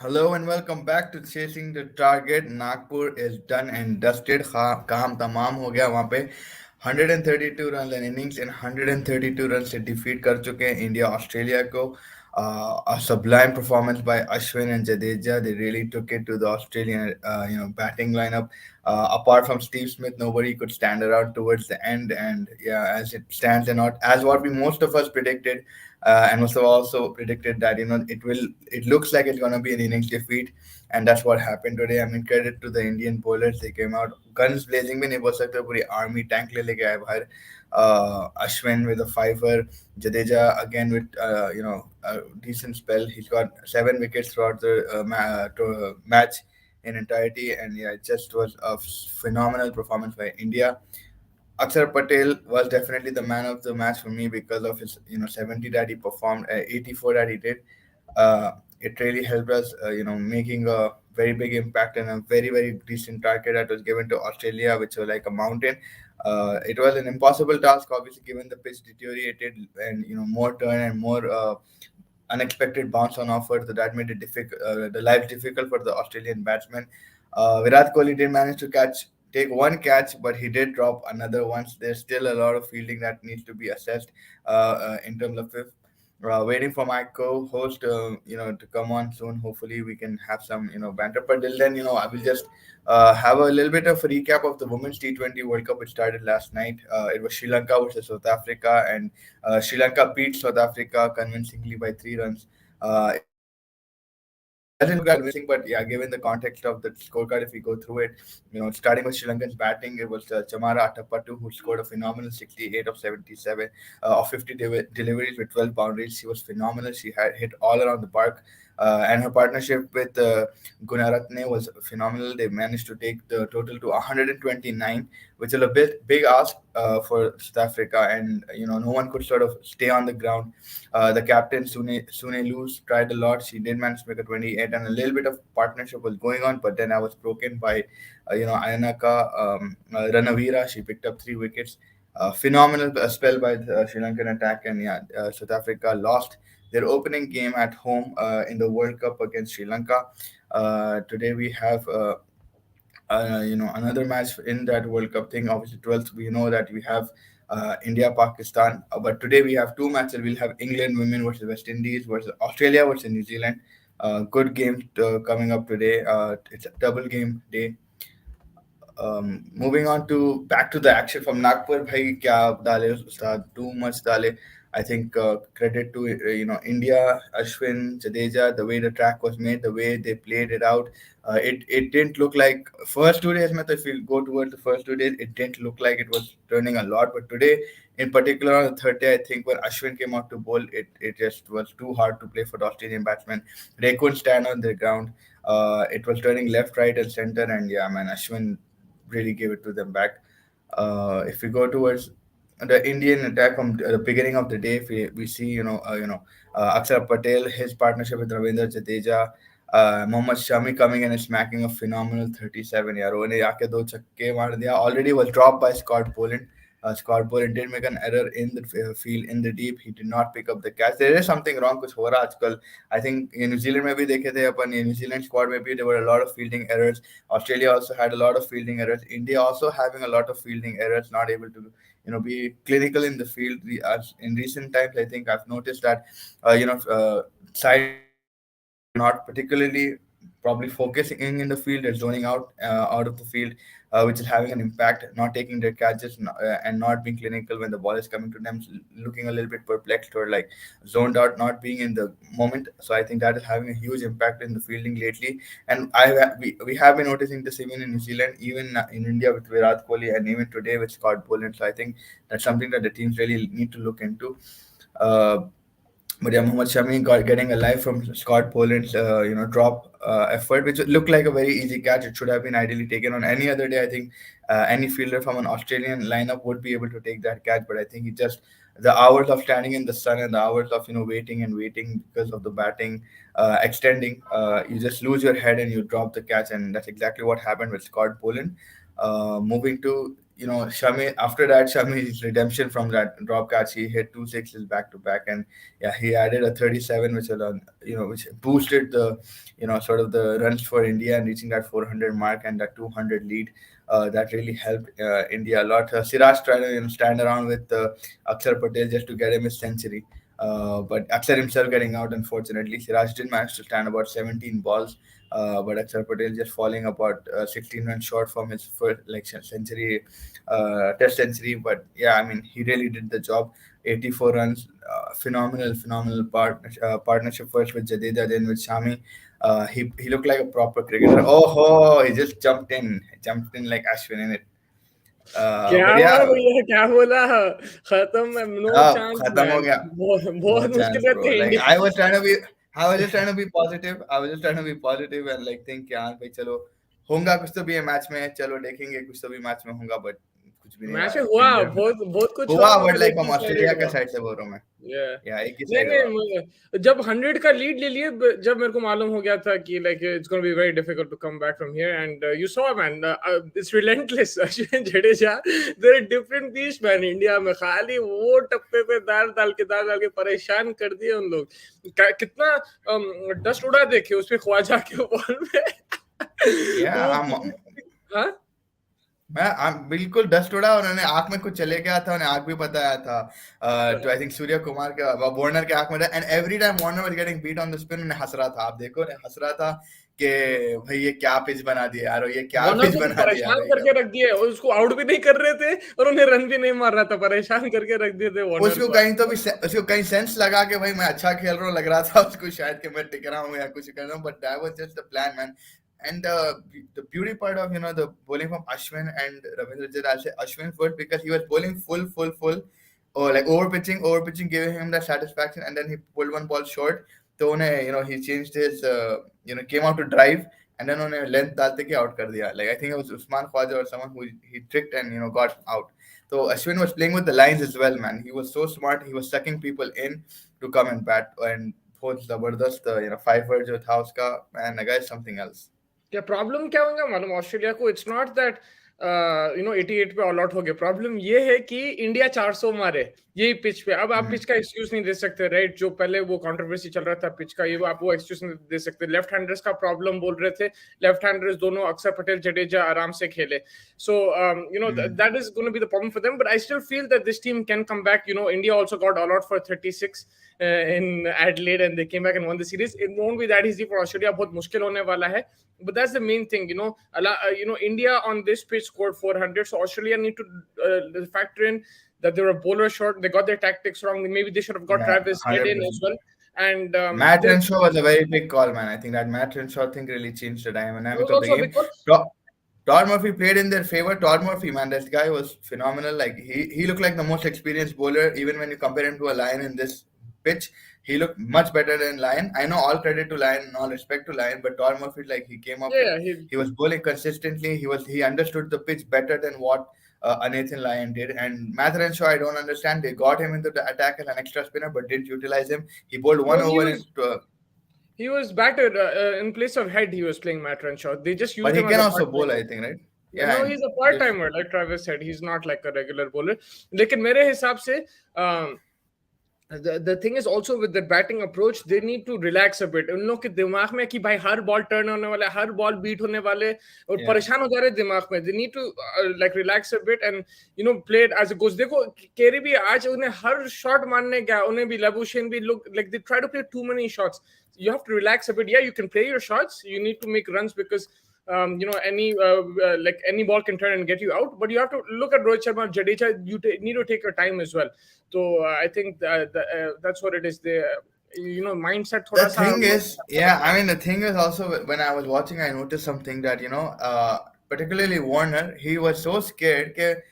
Hello and welcome back to Chasing the Target. Nagpur is done and dusted. काम तमाम हो गया वहाँ पे 132 रन इनिंग्स इन 132 रन से डिफीट कर चुके हैं इंडिया ऑस्ट्रेलिया को. A sublime performance by Ashwin and Jadeja. They really took it to the Australian batting lineup. Apart from Steve Smith, nobody could stand around towards the end. And yeah, as it stands, and not as what we most of us predicted, and most of also predicted that it looks like it's gonna be an innings defeat, and that's what happened today. I mean, credit to the Indian bowlers. They came out guns blazing. भी नहीं बोल सकते पूरी army tank ले लेके आए बाहर. Ashwin with a fiver, Jadeja again with a decent spell. He's got 7 wickets throughout the match in entirety, and yeah, it just was a phenomenal performance by India. Akshar Patel was definitely the man of the match for me because of his 70 that he performed, 84 that he did. It really helped us making a very big impact and a very decent target that was given to Australia, which was like a mountain. It was an impossible task, obviously, given the pitch deteriorated and more turn and more unexpected bounce on offer, so that made it the life difficult for the Australian batsmen. Virat Kohli did manage to take one catch, but he did drop another once. There's still a lot of fielding that needs to be assessed in terms of fifth. Waiting for my co-host, to come on soon. Hopefully, we can have some, banter. But till then, I will just have a little bit of a recap of the Women's T20 World Cup. It started last night. It was Sri Lanka versus South Africa, and Sri Lanka beat South Africa convincingly by 3 runs. It doesn't look that convincing, but yeah, given the context of the scorecard, if we go through it, starting with Sri Lankan's batting, it was Chamara Atapattu who scored a phenomenal 68 of 77 of 50 deliveries with 12 boundaries. She was phenomenal. She had hit all around the park. And her partnership with Gunaratne was phenomenal. They managed to take the total to 129, which is a big ask for South Africa, and no one could sort of stay on the ground. The captain Sune Luz tried a lot. She did manage to make a 28, and a little bit of partnership was going on, but then I was broken by Ayanaka Ranavira. She picked up 3 wickets. Phenomenal spell by the Sri Lankan attack, and yeah, South Africa lost their opening game at home in the World Cup against Sri Lanka. Today we have another match in that World Cup thing. Obviously, 12th we know that we have India Pakistan, but today we have 2 matches. We'll have England women versus West Indies versus Australia versus New Zealand. Good game coming up today. It's a double game day. Moving on to back to the action from Nagpur, bhai kya dale ustad, too much dale. I think credit to India, Ashwin, Jadeja, the way the track was made, the way they played it out. It didn't look like first 2 days. If you go towards the first 2 days, it didn't look like it was turning a lot. But today, in particular, on the third day, I think when Ashwin came out to bowl, it just was too hard to play for the Australian batsmen. They couldn't stand on their ground. It was turning left, right, and center, and yeah, man, Ashwin really gave it to them back. If we go towards the Indian attack from the beginning of the day, if we see Akshar Patel, his partnership with Ravindra Jadeja, Mohammad Shami coming in and smacking a phenomenal 37. यार उन्हें आके 2 छक्के मार दिया. Already was dropped by Scott Boland. Scott Boland did make an error in the field in the deep. He did not pick up the catch. There is something wrong कुछ हो रहा आजकल. I think in New Zealand में भी देखे थे अपन. In New Zealand squad में भी there were a lot of fielding errors. Australia also had a lot of fielding errors. India also having a lot of fielding errors, not able to be clinical in the field. As in recent times, I think I've noticed that side not particularly probably focusing in the field or zoning out of the field, which is having an impact, not taking their catches and not being clinical when the ball is coming to them, looking a little bit perplexed or like zoned out, not being in the moment. So I think that is having a huge impact in the fielding lately. And we have been noticing this even in New Zealand, even in India with Virat Kohli, and even today with Scott Boland. So I think that's something that the teams really need to look into. Uh, but yeah, Mohammad Shami got getting a life from Scott Poland's drop effort, which looked like a very easy catch. It should have been ideally taken on any other day. I think any fielder from an Australian lineup would be able to take that catch, but I think he just the hours of standing in the sun and the hours of waiting and waiting because of the batting extending, you just lose your head and you drop the catch, and that's exactly what happened with Scott Poland. Moving to Shami, after that, Shami's redemption from that drop catch, he hit two sixes back to back, and yeah, he added a 37, which alone, which boosted the, sort of the runs for India and reaching that 400 mark and that 200 lead. That really helped India a lot. Siraj tried to stand around with Akshar Patel just to get him his century. But Akshar himself getting out, unfortunately. Siraj did manage to stand about 17 balls, but Akshar Patel just falling about 16 runs short from his first like century, test century. But yeah, I mean, he really did the job. 84 runs, phenomenal partnership first with Jadeja, then with Shami. He looked like a proper cricketer. Oh, he just jumped in like Ashwin in it. क्या But हुआ yeah, भैया, क्या बोला? खत्म, no chance khatam ho man. gaya. बहुत No बहुत chance, मुश्किल bro. रहते हैं Like India. I was just trying to be positive. I was just trying to be positive and like think यार भाई चलो होगा कुछ तो भी है मैच में, चलो देखेंगे कुछ तो भी मैच में होगा, but कुछ भी नहीं हुआ. मैच में हुआ, इंडिया बहुत बहुत कुछ हुआ, हुआ, but मगर like एक हम ही ऑस्ट्रेलिया साइडेड के हुआ. साइड से बोल रहा हूँ मैं. Yeah. या एक ही नहीं साइड नहीं, हुआ. जब 100 का लीड ले लिए, जब मेरे को मालूम हो गया था कि like it's gonna be very difficult to come back from here, and you saw man, it's relentless. Ashwin Jadeja, there are different beast man India में. खाली वो टप्पे पे दाल डाल के परेशान कर दिए उन लोग. कितना डस्ट उड़ा देखे उस पे ख्वाजा के बॉल में. Yeah, वो हम हाँ. बिल्कुल डस्ट उड़ा, और उन्होंने आंख में कुछ चले गया था, उन्हें आंख भी बताया था. तो आई थिंक सूर्य कुमार के वार्नर के आंख में था, and every time Warner was getting beat on the spin, उन्हें हंस रहा था. आप देखो, उन्हें हंस रहा था कि भाई ये क्या पिच बना दिया यार, ये क्या वार्नर पिच को तो बना दिया परेशान यार, ये क्या. करके रख दिए, और उसको आउट भी नहीं कर रहे थे और उन्हें रन भी नहीं मार रहा था. परेशान करके रख दिए थे वार्नर को. उसको कहीं सेंस लगा कि भाई मैं अच्छा खेल रहा हूँ, लग रहा था उसको शायद कि मैं टिक रहा हूँ या कुछ कर रहा हूँ, but that was just the plan, man. And the beauty part of the bowling from Ashwin and Ravindra Jadeja, I'll say Ashwin first because he was bowling full, or like over pitching, giving him that satisfaction, and then he pulled one ball short. So he changed his came out to drive, and then length डालते के out कर दिया. Like I think it was Usman Khwaja or someone who he tricked and got out. So Ashwin was playing with the lines as well, man. He was so smart. He was sucking people in to come and bat, and बहुत जबरदस्त 5 जो था उसका, man, the guy is something else. क्या problem क्या होगा मालूम Australia को? इट्स नॉट दैट 88 पे ऑल आउट हो गया. प्रॉब्लम ये है कि इंडिया 400 मारे यही पिच पे. अब आप Hmm. पिच का एक्सक्यूज नहीं दे सकते, राइट? जो पहले वो कंट्रोवर्सी चल रहा था पिच का, ये आप वो एक्सक्यूज नहीं दे सकते. लेफ्ट हैंडर्स का प्रॉब्लम बोल रहे थे. लेफ्ट हैंडर्स दोनों अक्षर पटेल जडेजा आराम से खेले. So that is gonna be the problem for them, but I still feel that this team can come back. India also got all out for 36 in Adelaide, and they came back and won the series. It won't be that easy for Australia. बहुत मुश्किल होने वाला है. But that's the main thing, India on this pitch scored 400, so Australia need to factor in that they were a bowler short. They got their tactics wrong. Maybe they should have got Yeah, Travis Head in as 100%. well. And Matt Renshaw was a very big call, man. I think that Matt Renshaw thing really changed the he was dynamic of the also a game. big call. Todd Murphy played in their favor. Todd Murphy, man, this guy was phenomenal. Like he looked like the most experienced bowler, even when you compare him to a Lion in this pitch. He looked much better than Lion. I know all credit to Lion and all respect to Lion, but Todd Murphy, like he came up with, Yeah, he was bowling consistently. He understood the pitch better than what a Nathan Lyon did. And Matt Renshaw, I don't understand. They got him into the attack as an extra spinner, but didn't utilize him. He bowled one no, he over was into a, he was batted in place of Head. He was playing Matt Renshaw. They just but used he him as can a also part bowl, timer. I think, right? No, Yeah, he's and a part timer, like Travis said. He's not like a regular bowler. लेकिन मेरे हिसाब से the thing is also with the batting approach, they need to relax a bit. उन लोग के दिमाग में कि भाई हर बॉल टर्न होने वाला है, हर बॉल बीट होने वाले, और Yeah. परेशान हो जा रहे हैं दिमाग में. They need to like relax a bit and play it as it goes. देखो केरी भी आज उन्हें हर शॉट मारने गया, उन्हें भी लबुशेन भी look like they try to play too many shots. You have to relax a bit. Yeah, you can play your shots. You need to make runs because any ball can turn and get you out. But you have to look at Rohit Sharma, Jadeja. You need to take your time as well. So I think that's what it is. The mindset. The थोड़ा सा thing is, yeah, I mean, the thing is also when I was watching, I noticed something that, particularly Warner, he was so scared that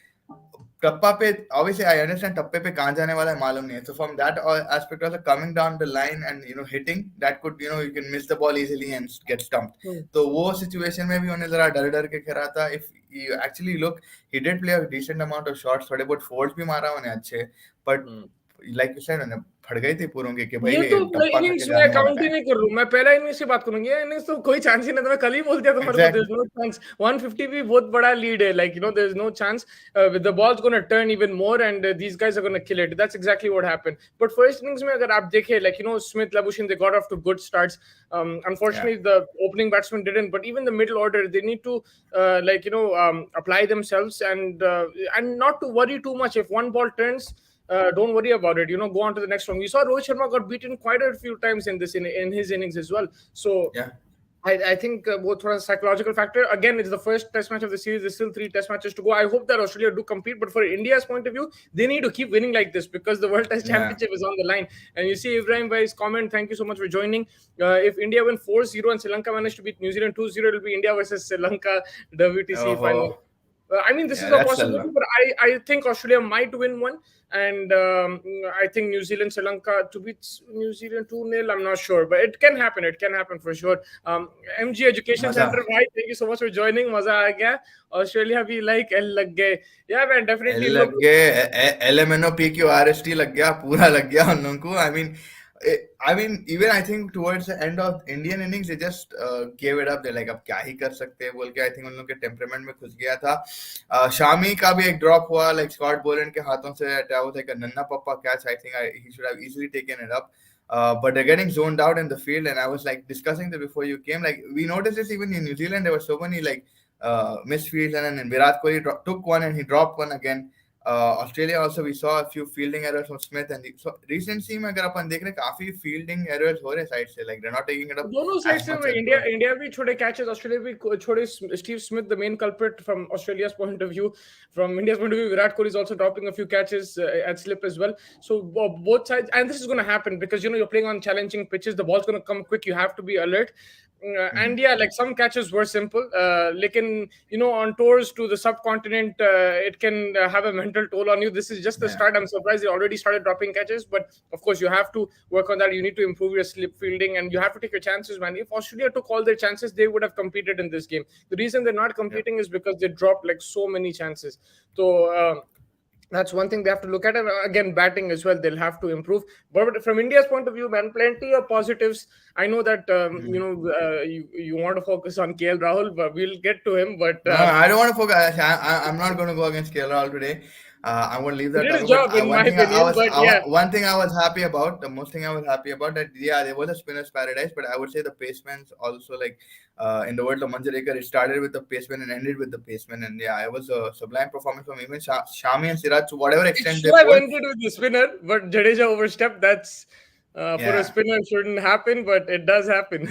टप्पा पे obviously I understand टप्पे पे कहाँ जाने वाला है मालूम नहीं है, so from that aspect also coming down the line and hitting that could you can miss the ball easily and get stumped. तो वो situation में भी उन्हें जरा डर डर के खेला था. If you actually look, he did play a decent amount of shots, थोड़े बहुत फोर्स भी मारा उन्हें अच्छे, but like you said उन्हें फट गई थी पूरों की कि भाई ये तो टप्पा खा के इनिंग्स में जाने वाला काउंट ही है. नहीं कर रहा हूं. मैं पहला इनिंग्स की बात करूंगी. ये इनिंग्स तो कोई चांस ही नहीं था. मैं कल ही बोल दिया तुम्हारे को, Exactly. There is no chance. 150 भी बहुत बड़ा लीड है. Like there is no chance. With the ball's going to turn even more and these guys are going to kill it. That's exactly what happened. But first innings में अगर आप देखें, like Smith, Labuschagne, they got off to good starts. Unfortunately the opening batsmen didn't, but even the middle order, they need to apply themselves and not to worry too much. If one ball turns, don't worry about it. Go on to the next one. We saw Rohit Sharma got beaten quite a few times in his innings as well. So Yeah. I think both for a psychological factor. Again, it's the first test match of the series. There's still 3 test matches to go. I hope that Australia do compete, but for India's point of view, they need to keep winning like this because the World Test Yeah. Championship is on the line. And you see Ibrahim Bhai's comment. Thank you so much for joining. If India win 4-0 and Sri Lanka manage to beat New Zealand 2-0, it will be India versus Sri Lanka WTC final. I mean, this is a that's possibility, but I think Australia might win one. And I think New Zealand, Sri Lanka to beat New Zealand 2-0. I'm not sure, but it can happen. It can happen for sure. MG Education मजा. Center, bhai, thank you so much for joining. Maza aa gaya. Australia भी like L lag gaye. Yeah, man, definitely. L लग गए, LMNO PQRST लग गया, पूरा लग गया उन लोगों को. I mean, even I think towards the end of Indian innings, they just gave it up. They're like, अब क्या ही कर सकते हैं बोल के. I think उन लोगों के temperament में घुस गया था. शामी का भी एक drop हुआ, like Scott Boland के हाथों से. That was like a नन्ना पप्पा catch. I think he should have easily taken it up. But they're getting zoned out in the field, and I was like discussing that before you came. Like we noticed this even in New Zealand. There were so many like misfields, and then Virat Kohli took one and he dropped one again. Australia also we saw a few fielding errors from Smith and so recently में अगर अपन देख रहे हैं काफी fielding errors हो रहे side से, like they're not taking it up दोनों साइड as से much as इंडिया भी छोड़े catches, Australia भी छोड़े. Steve Smith, the main culprit from Australia's point of view. From India's point of view, Virat Kohli is also dropping a few catches at slip as well. So both sides, and this is going to happen because you're playing on challenging pitches. The ball's going to come quick. You have to be alert. And yeah, like some catches were simple. Lekin, on tours to the subcontinent, it can have a mental toll on you. This is just the start. I'm surprised they already started dropping catches, but of course you have to work on that. You need to improve your slip fielding and you have to take your chances, man. If Australia took all their chances, they would have competed in this game. The reason they're not competing is because they dropped like so many chances. So that's one thing they have to look at. And again, batting as well, they'll have to improve. But from India's point of view, man, plenty of positives. I know that you want to focus on KL Rahul, but we'll get to him. But no, I don't want to focus. I'm not going to go against KL Rahul today. I'm going to leave that. He did his job, in my opinion. But yeah, one thing I was happy about, the most thing I was happy about that, yeah, there was a spinner's paradise, but I would say the pacemen also, like in the world of Manjarekar, it started with the paceman and ended with the paceman, and yeah, it was a sublime performance from even Shami and Siraj to whatever extent they I pulled. ended with the spinner, but Jadeja overstepped. That's for a spinner shouldn't happen, but it does happen.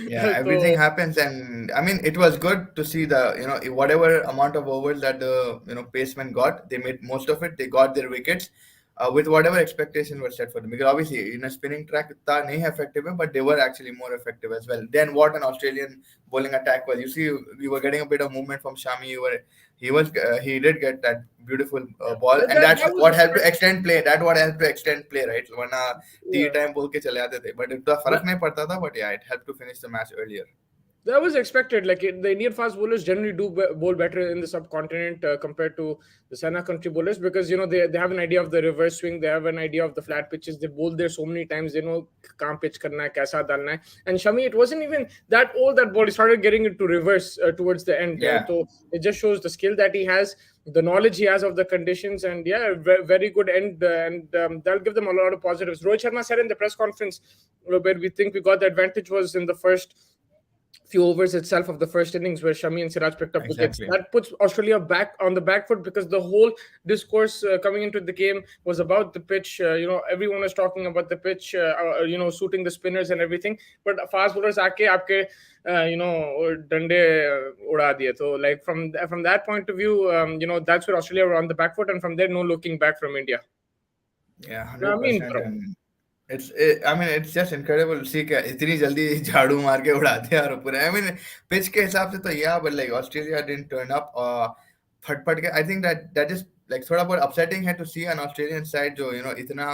Yeah, everything happens, and I mean, it was good to see the whatever amount of overs that the pacemen got, they made most of it. They got their wickets with whatever expectation was set for them. Because obviously, in a spinning track, इतना नहीं effective, but they were actually more effective as well. Then what an Australian bowling attack was. You see, we were getting a bit of movement from Shami. He did get that beautiful ball, and that's what helped to extend play. That what helped to extend play, right? वरना 3 time बोल के चले आते थे, but इतना फर्क नहीं पड़ता था. But yeah, it helped to finish the match earlier. That was expected. Like the Indian fast bowlers generally do bowl better in the subcontinent compared to the Sana country bowlers, because they have an idea of the reverse swing, they have an idea of the flat pitches. They bowl there so many times. They know kaam pitch karna hai, kaisa dalna hai. And Shami, it wasn't even that old that ball. He started getting into reverse towards the end. Yeah, So it just shows the skill that he has, the knowledge he has of the conditions, and yeah, very good end. And that'll give them a lot of positives. Rohit Sharma said in the press conference where we think we got the advantage was in the first few overs itself of the first innings where Shami and Siraj picked up wickets. exactly. That puts Australia back on the back foot, because the whole discourse coming into the game was about the pitch. Everyone was talking about the pitch, suiting the spinners and everything. But fast bowlers aake aapke, dande uda diye. So like from that point of view, that's where Australia were on the back foot, and from there, no looking back from India. Yeah, I mean, 100%. bro, And I mean, it's just incredible. See क्या इतनी जल्दी झाड़ू मार के उड़ाते हैं और पूरे. I mean, pitch के हिसाब से तो yeah, but like Australia didn't turn up. फट के. I think that is like थोड़ा बहुत upsetting है to see an Australian side जो इतना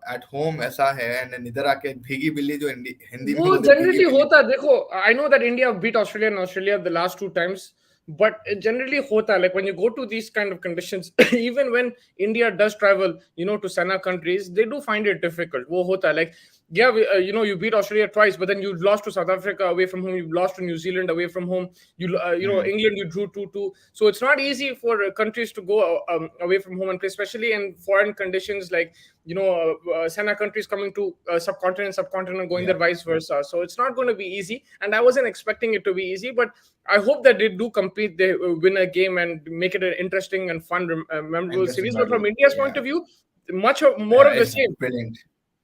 at home ऐसा है, and then इधर आके भीगी बिल्ली जो हिंदी में वो बोलते हैं, भीगी जनरली बिल्ली. होता है. देखो, I know that India beat Australia and Australia the last two times, but it generally hota, like when you go to these kind of conditions, even when India does travel, to Sana countries, they do find it difficult. Wo hota, like yeah, you beat Australia twice, but then you lost to South Africa away from home, you lost to New Zealand away from home, England you drew 2-2. So it's not easy for countries to go away from home and play, especially in foreign conditions, like Sana countries coming to subcontinent going there, Yeah, vice versa. So it's not going to be easy, and I wasn't expecting it to be easy, but I hope that they do compete, they win a game and make it an interesting and fun, memorable interesting series. But from battle. India's point Yeah, of view, more yeah, of the it's same. brilliant.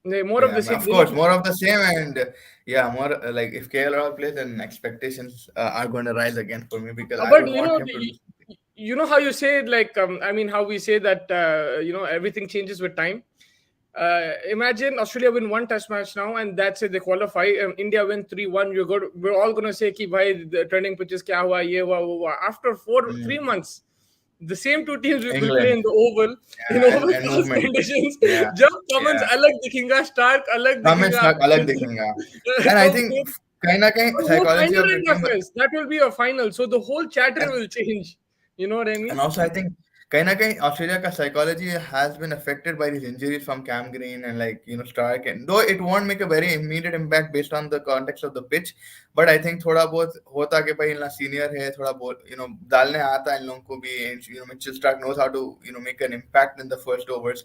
More of Yeah, the same. of They need course, to. more of the same, and yeah, more like if KL plays, then expectations are going to rise again for me because I But would want him to do something. you know how you say it, like I mean, how we say that everything changes with time. Imagine Australia win one test match now, and that's it. They qualify. India win 3-1. We're all gonna say कि भाई the trending pitches क्या हुआ, ये हुआ, वो हुआ. After 3 months, the same two teams will play England, in the oval, in yeah, oval and tough movement, conditions. yeah, जब Cummins yeah. अलग दिखेगा, Stark अलग हमें दिखेगा, स्टार्क अलग दिखेगा, and I तो think फिर कहीं ना कहीं और वो psychology final of the रहेगा team. first. That will be a final. So the whole chatter And will change. You know what I mean? And also, I think कहीं ना कहीं Australia का psychology has been affected by these injuries from Cam Green and Stark, and though it won't make a very immediate impact based on the context of the pitch, but I think थोड़ा बहुत होता कि भाई इन लोग senior है, थोड़ा बहुत डालने आता है इन लोगों को भी, and Mitchell Stark knows how to make an impact in the first overs.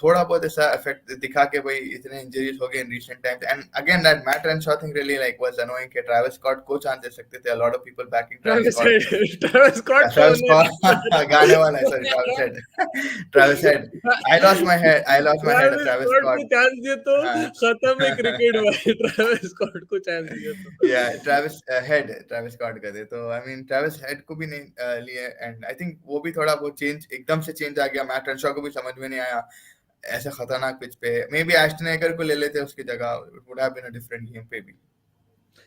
थोड़ा बहुत ऐसा effect दिखा के भाई इतने injuries हो गए in recent times, and again that Matt Renshaw thing really was annoying कि Travis Scott को chance दे सकते थे. A lot of people backing Travis Travis Scott. Travis Scott तो Travis Scott, उन्हें गाने वाला है, sorry, Travis head. Travis head. I lost my head. I lost my head. Travis Travis Scott Scott. को chance दिए तो हाँ. खत्म है क्रिकेट भाई. ट्रेविस स्कॉट को चांस दिए तो. Yeah, Travis head. Travis Scott का दे तो I mean Travis head को भी नहीं लिए, and I think वो भी थोड़ा बहुत change, एकदम से change आ गया. Matt Renshaw को भी समझ में नहीं आया ऐसे खतरनाक पिच पे. Maybe Ashton Agar को ले लेते उसकी जगह, it would have been a different game maybe.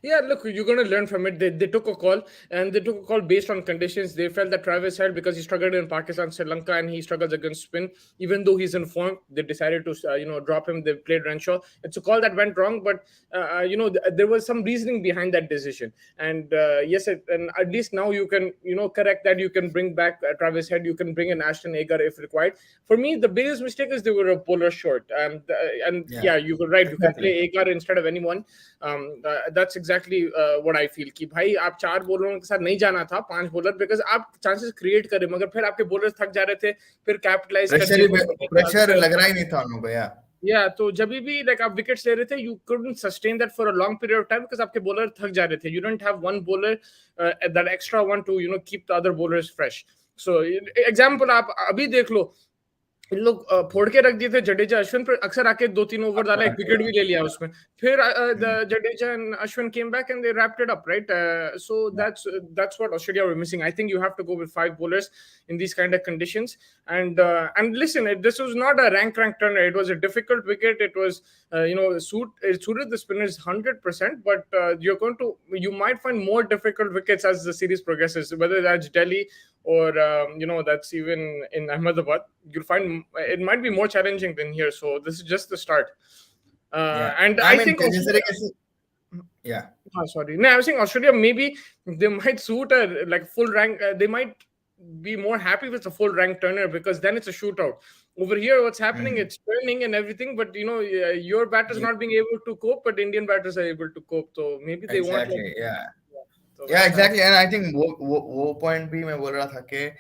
Yeah, look, you're going to learn from it. They took a call, and they took a call based on conditions. They felt that Travis had, because he struggled in Pakistan, Sri Lanka, and he struggles against spin. Even though he's in form, they decided to drop him. They played Renshaw. It's a call that went wrong, but there was some reasoning behind that decision. And yes, and at least now you can correct that. You can bring back Travis Head. You can bring in Ashton Agar if required. For me, the biggest mistake is they were a bowler short. And Yeah, you were right. You can exactly. play Agar instead of anyone. That's exactly what I feel कि भाई आप 4 बॉलरों के साथ नहीं जाना था, 5 bowler, because आप chances create करें, मगर फिर आपके बॉलर्स थक जा रहे थे, फिर कैपिटलाइज कर दिए. प्रेशर लग रहा ही नहीं था उनको. या तो जब भी लाइक आप विकेट्स ले रहे थे, you couldn't sustain that for a long period of time, because आपके बॉलर थक जा रहे थे. You don't have one bowler that extra one two keep the other bowlers fresh. So example आप अभी देख लो, इन लोग फोड़ के रख दिए थे जडेजा अश्विन पर, अक्सर आके 2-3 ओवर डाला, एक विकेट भी ले लिया उसमें. फिर Jadeja and Ashwin came back and they wrapped it up, right? So that's what Australia were missing. I think you have to go with 5 bowlers in these kind of conditions. And listen, this was not a rank turner. It was a difficult wicket. It was it suited the spinners 100%. But you might find more difficult wickets as the series progresses, whether that's Delhi or that's even in Ahmedabad. You'll find it might be more challenging than here. So this is just the start. Yeah. And I I mean, think जिस तरीके से Yeah. Sorry. No, I was saying Australia, maybe they might suit a like full rank. They might be more happy with a full rank turner because then it's a shootout. Over here, what's happening? Mm. It's turning and everything, but your batters Ye- not being able to cope, but Indian batters are able to cope. So maybe they want like, Exactly. Yeah. yeah. So Yeah, वैसा है. exactly. And I think वो point भी मैं बोल रहा था कि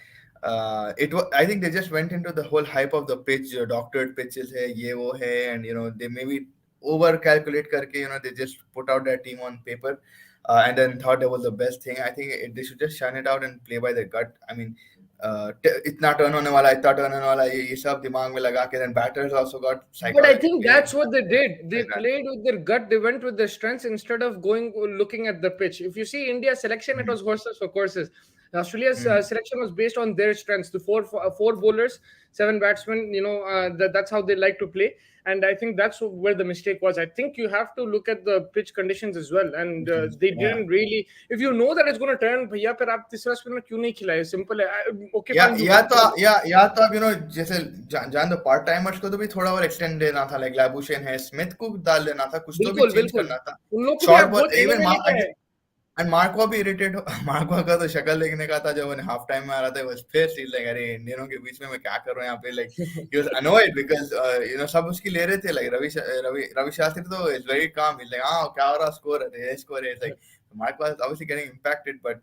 it was, I think they just went into the whole hype of the pitch, जो doctored pitches है, ये वो है, and they maybe over calculate करके, they just put out their team on paper, and then thought that was the best thing. I think they should just shun it out and play by their gut. I mean, इतना turn होने वाला, इतना turn होने वाला, ये सब दिमाग में लगा के, then batters also got But I think psychologically that's what they did. They like that. played with their gut. They went with their strengths instead of going looking at the pitch. If you see India's selection, it Mm. was horses for courses. Australia's Mm. selection was based on their strengths. The four bowlers, seven batsmen. That's how they like to play. And I think that's where the mistake was. I think you have to look at the pitch conditions as well. And they Yeah. didn't really. If you know that it's going to turn, भैया फिर आप तीसरा spin में क्यों नहीं खिलाए? Simple है. Okay, या fine. You या can. तो या तो अब जैसे जान दो पार्ट टाइमर्स को तो भी थोड़ा और एक्सटेंड देना था, लाइक लाबुशेन है, स्मिथ को डाल देना था, कुछ तो भी बिल्कुल चेंज बिल्कुल करना था। उन लोग को भी शॉर्ट आप बॉल बहुत एंड इवन में लेके आए. एंड मार्को भी इरिटेट हो मार्को का तो शक्ल देखने का था जब वो हाफ टाइम में आ रहा था, बस फिर सी लाइक अरे इंडियनों के बीच में मैं क्या कर रहा हूँ यहाँ पे, लाइक ही वाज अनोयड बिकॉज़ सब उसकी ले रहे थे, लाइक रवि शास्त्री तो is very calm, is like हां क्या हो रहा, स्कोर है स्कोर है, like Mark was obviously getting impacted, but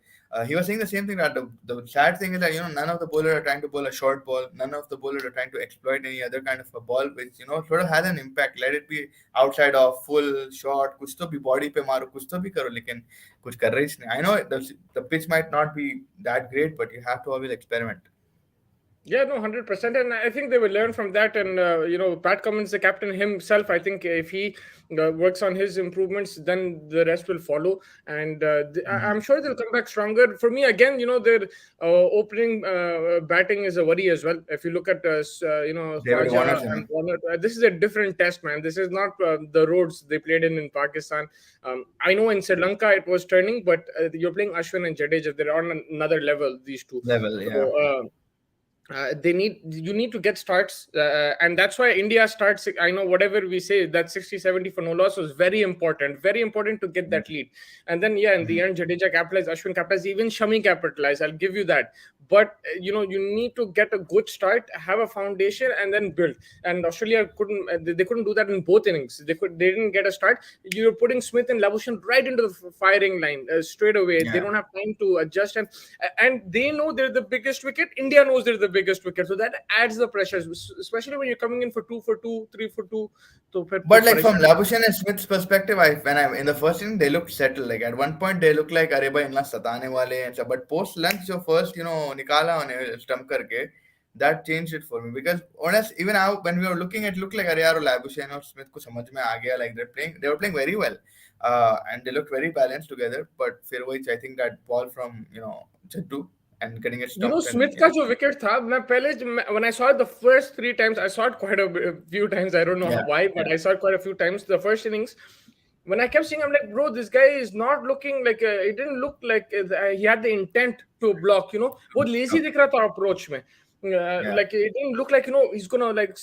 he was saying the same thing, that the sad thing is that none of the bowlers are trying to bowl a short ball, none of the bowlers are trying to exploit any other kind of a ball which sort of has an impact. Let it be outside of full shot, कुछ तो भी body पे मारो, कुछ तो भी करो, लेकिन कुछ कर रही नहीं. I know the pitch might not be that great, but you have to always experiment. Yeah, no, 100%. And I think they will learn from that. And, Pat Cummins, the captain himself, I think if he works on his improvements, then the rest will follow. And I'm sure they'll come back stronger. For me, again, their opening batting is a worry as well. If you look at, David Khwaja Warner's and Warner, this is a different test, man. This is not the roads they played in Pakistan. I know in Sri Lanka it was turning, but you're playing Ashwin and Jadeja. They're on another level, these two. level, yeah. So, you need to get starts, and that's why India starts. I know whatever we say, that 60-70 for no loss was very important to get that lead. And then in the end, Jadeja capitalized, Ashwin capitalized, even Shami capitalized, I'll give you that. But you need to get a good start, have a foundation, and then build. And Australia they couldn't do that in both innings. They didn't get a start. You're putting Smith and Labuschagne right into the firing line straight away. They Yeah. don't have time to adjust, and they know they're the biggest wicket. India knows they're the biggest wicket, so that adds the pressure, especially when you're coming in for 2 for 2, 3 for 2. So But like from Labuschagne and Smith's perspective, when I in the first inning they looked settled. Like at one point they looked like अरे भाई इतना सताने वाले हैं, but post lunch जो first निकाला उन्हें stump करके, that changed it for me, because honest even when we were looking at looked like अरे यार Labuschagne और Smith को समझ में आ गया, like they were playing very well, and they looked very balanced together. But फिर वही, I think that ball from Jaddu and getting it stumped, and Smith का जो wicket था, मैं पहले when I saw it the first 3 times, I saw it quite a few times. I don't know yeah, why, but I saw it quite a few times. The first innings, when I kept seeing, I'm like, bro, this guy is not looking like. It didn't look like he had the intent to block. वो lazy दिख रहा था approach में. yeah, Like it didn't look like he's gonna like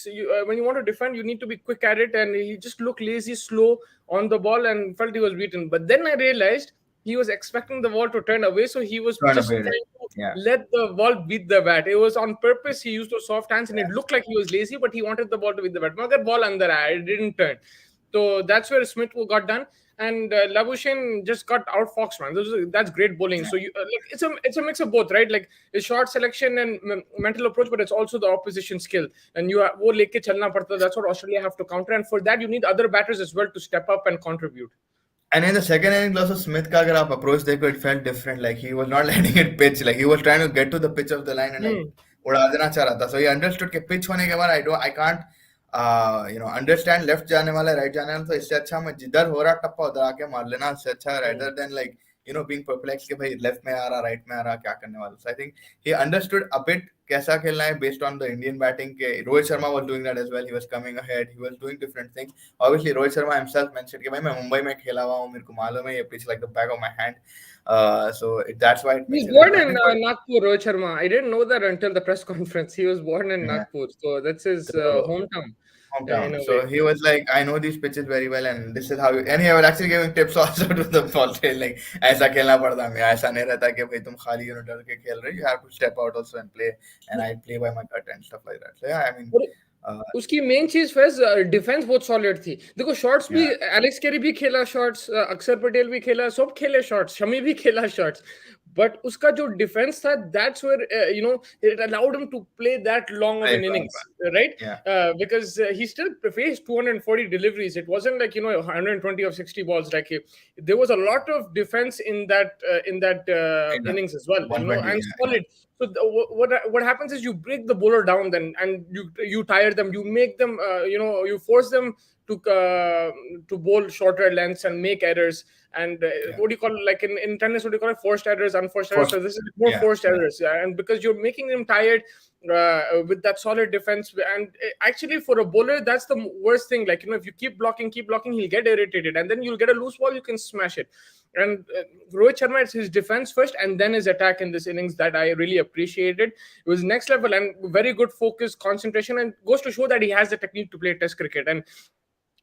when you want to defend, you need to be quick at it, and he just looked lazy, slow on the ball, and felt he was beaten. But then I realized he was expecting the ball to turn away, so he was run just away, trying to yeah. let the ball beat the bat. It was on purpose. He used those soft hands, and it looked like he was lazy, but he wanted the ball to beat the bat. Magar ball under it didn't turn. So that's where Smith got done, and Labuschagne just got outfoxed, man. That's great bowling. So it's a mix of both, right? Like it's short selection and mental approach, but it's also the opposition skill. And वो लेके चलना पड़ता. That's what Australia have to counter, and for that you need other batters as well to step up and contribute. And in the second inning, also Smith का अगर आप approach देखो, it felt different. Like he was not letting it pitch. Like he was trying to get to the pitch of the line and like उड़ा देना चाह रहा था. So he understood कि pitch होने के बाद I can't understand left जाने वाला right जाने वाला, तो इससे अच्छा मैं जिधर हो रहा टप्पा उधर आके मार लेना, इससे अच्छा rather than like being perplexed कि भाई left में आ रहा right में आ रहा क्या करने वाला. So I think he understood a bit कैसा खेलना है based on the Indian batting. के Rohit Sharma was doing that as well. He was coming ahead. He was doing different things. Obviously Rohit Sharma himself mentioned कि भाई मैं मुंबई में खेला हुआ हूँ, मेरे को मालूम है ये pitch like the back of my hand. So that's why it makes He's it a born little in different. Nagpur, Rohit Sharma. I didn't know that until the press conference. He was born in Yeah. Nagpur, so that's his So hometown. in hometown. a way. So he was like, I know these pitches very well, and this is how you. And he was actually giving tips also to the ball trail, like ऐसा खेलना पड़ता है, ऐसा नहीं रहता कि भाई तुम खाली डर के खेल रहे हो. You have to step out also and play. And I play by my gut and stuff like that. So yeah, I mean, और uh, उसकी मेन चीज फैज डिफेंस बहुत सॉलिड थी. देखो शॉट्स भी yeah, एलेक्स कैरी भी खेला शॉट्स, अक्षर पटेल भी खेला, सब खेले शॉट्स, शमी भी खेला शॉट्स. बट उसका जो डिफेंस था, that's where you know it allowed him to play that long off play an for innings, right? yeah, Because he still faced 240 deliveries. It wasn't like 120 of 60 balls. Like there was a lot of defense in that in a innings as well, 120, and yeah, yeah, solid. So what happens is you break the bowler down then, and you tire them, you make them, you force them to bowl shorter lengths and make errors. And yeah. what do you call it? Like in tennis, what do you call it? Forced errors, unforced errors. First, So this is more yeah, forced yeah, errors, yeah. And because you're making them tired with that solid defense. And actually for a bowler, that's the worst thing. Like if you keep blocking, he'll get irritated, and then you'll get a loose ball, you can smash it. And Rohit Sharma, it's his defense first and then his attack in this innings that I really appreciated. It was next level and very good focus, concentration, and goes to show that he has the technique to play Test cricket. And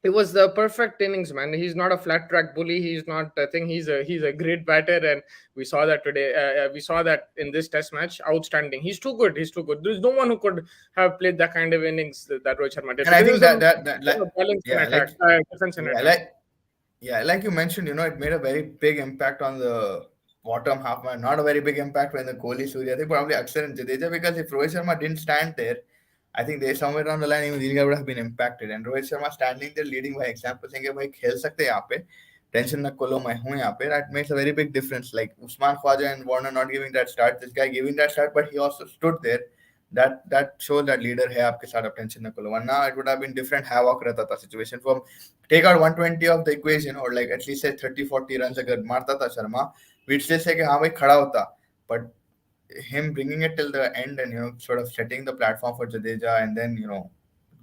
it was the perfect innings, man. He's not a flat track bully. He's not. I think he's a great batter, and we saw that today. We saw that in this Test match. Outstanding. He's too good. He's too good. There's no one who could have played that kind of innings that Rohit Sharma did, and I because it think was a that like balance in yeah, attack, like defense and yeah, attack. like you mentioned, it made a very big impact on the bottom half. Not a very big impact when the Kohli, Surya, I think probably Akshar and Jadeja, because if Rohit Sharma didn't stand there, I think they somewhere down the line even these guys would have been impacted. And Rohit Sharma standing there leading by example, saying, "भाई खेल सकते हैं यहाँ पे, tension न खोलो, मैं हूँ यहाँ पे." That makes a very big difference. Like Usman Khwaja and Warner not giving that start, this guy giving that start, but he also stood there. That shows that leader है आपके साथ, अब टेंशन न खोलो. वरना it would have been different havoc रहता था situation. From take out 120 of the equation, or like at least say 30-40 runs अगर मारता था शर्मा, we'd still say कि हाँ भाई खड़ा होता. But him bringing it till the end and sort of setting the platform for Jadeja, and then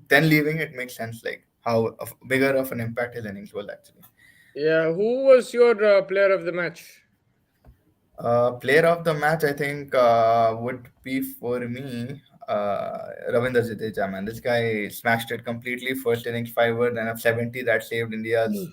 then leaving, it makes sense like how bigger of an impact his innings was actually. Yeah. Who was your player of the match? Player of the match, I think, would be for me Ravindra Jadeja. Man, this guy smashed it completely. First innings fiver, then a 70 that saved India's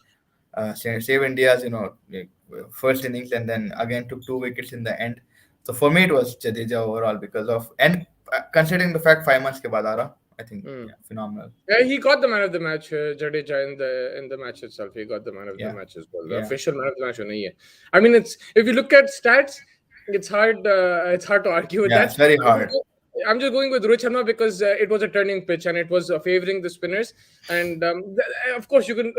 save India's like, first innings, and then again took 2 wickets in the end. So for me, it was Jadeja overall because of, and considering the fact 5 months ke baad aa raha, I think Hmm. yeah, phenomenal. Yeah, he got the man of the match, Jadeja, in the match itself. He got the man of the Yeah, match as well. The yeah, official man of the match, nahi hai. I mean, it's if you look at stats, it's hard. It's hard to argue with yeah. that. It's very hard. I'm just going with Rohit Sharma because it was a turning pitch and it was favoring the spinners. And of course, you can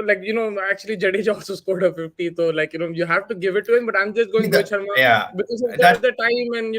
actually Jadeja also scored a 50, so you have to give it to him. But I'm just going Rohit Sharma Yeah, because of that the time and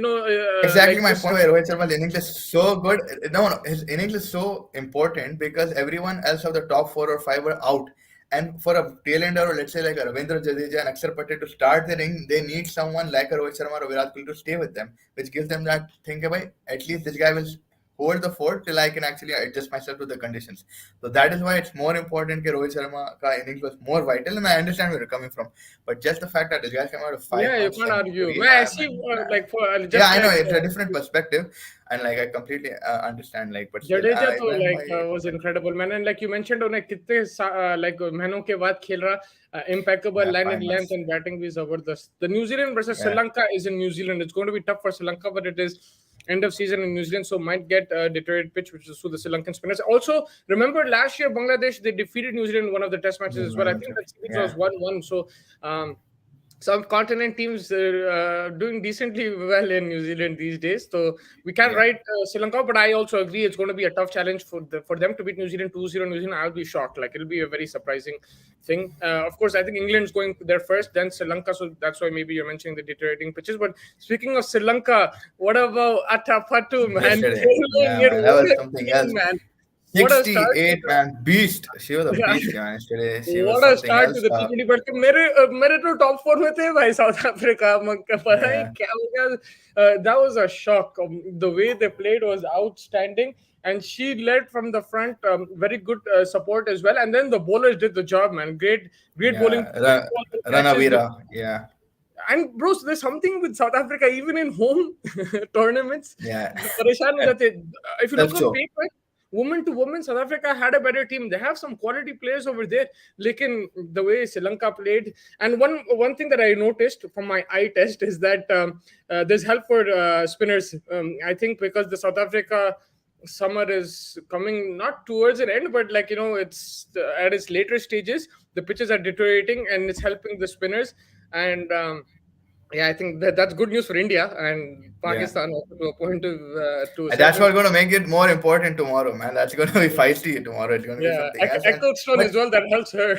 exactly like my just point. Where Rohit Sharma's innings is so good. No, his innings is so important because everyone else of the top 4 or 5 were out. And for a tailender, or let's say like a Ravindra Jadeja and Akshar Patel to start the inning, they need someone like a Rohit Sharma or Virat Kohli to stay with them, which gives them that think about at least this guy will hold the fort till I can actually adjust myself to the conditions. So that is why it's more important that Rohit Sharma ka innings was more vital, and I understand where you're coming from. But just the fact that this guy came out of five yeah, you months can't argue. century, मैं ऐसी like for yeah, just I know like it's a different perspective, and like I completely understand. Like, but still, Jadeja तो Ibrahim like bhai, was incredible man, and like you mentioned उन्हें कितने like महीनों के बाद खेल रहा, impeccable yeah, line five and length months, and batting भी जबरदस्त. The New Zealand versus Sri yeah, Lanka is in New Zealand. It's going to be tough for Sri Lanka, but it is end of season in New Zealand, so might get a deteriorated pitch, which is to the Sri Lankan spinners. Also, remember last year Bangladesh, they defeated New Zealand in one of the Test matches as well. I think that series was yeah, 1-1. So. Some continent teams are doing decently well in New Zealand these days. So we can yeah. write Sri Lanka, but I also agree it's going to be a tough challenge for them to beat New Zealand 2-0 New Zealand. I'll be shocked. Like it'll be a very surprising thing. Of course, I think England's going there first, then Sri Lanka. So that's why maybe you're mentioning the deteriorating pitches. But speaking of Sri Lanka, what about Atapattu, man? Yesterday, Killing yeah, it. man, that What was a something game, else. man. What a start. 68, man, beast. She was a Yeah. beast, man. Yesterday, she was What a something start to else. the T20. But मेरे तो top 4 में थे भाई south Africa. पता नहीं Yeah, क्या हो गया. That was a shock. The way they played was outstanding, and she led from the front. Very good support as well, and then the bowlers did the job, man. Great bowling. yeah, Catches. Ranavira, yeah, And bro, there's something with South Africa, even in home tournaments. yeah. परेशान हो जाते. If you look on Self-show. paper, woman to woman, South Africa had a better team. They have some quality players over there. Lekin the way Sri Lanka played, and one thing that I noticed from my eye test is that there's help for spinners. I think because the South Africa summer is coming not towards an end, but like it's at its later stages. The pitches are deteriorating, and it's helping the spinners. And yeah, I think that's good news for India and Yeah. Pakistan also to a point to a And that's certain. what's going to make it more important tomorrow, man. That's going to be feisty tomorrow. It's going to be Yeah, something else. And Ecclestone but as well. That helps her.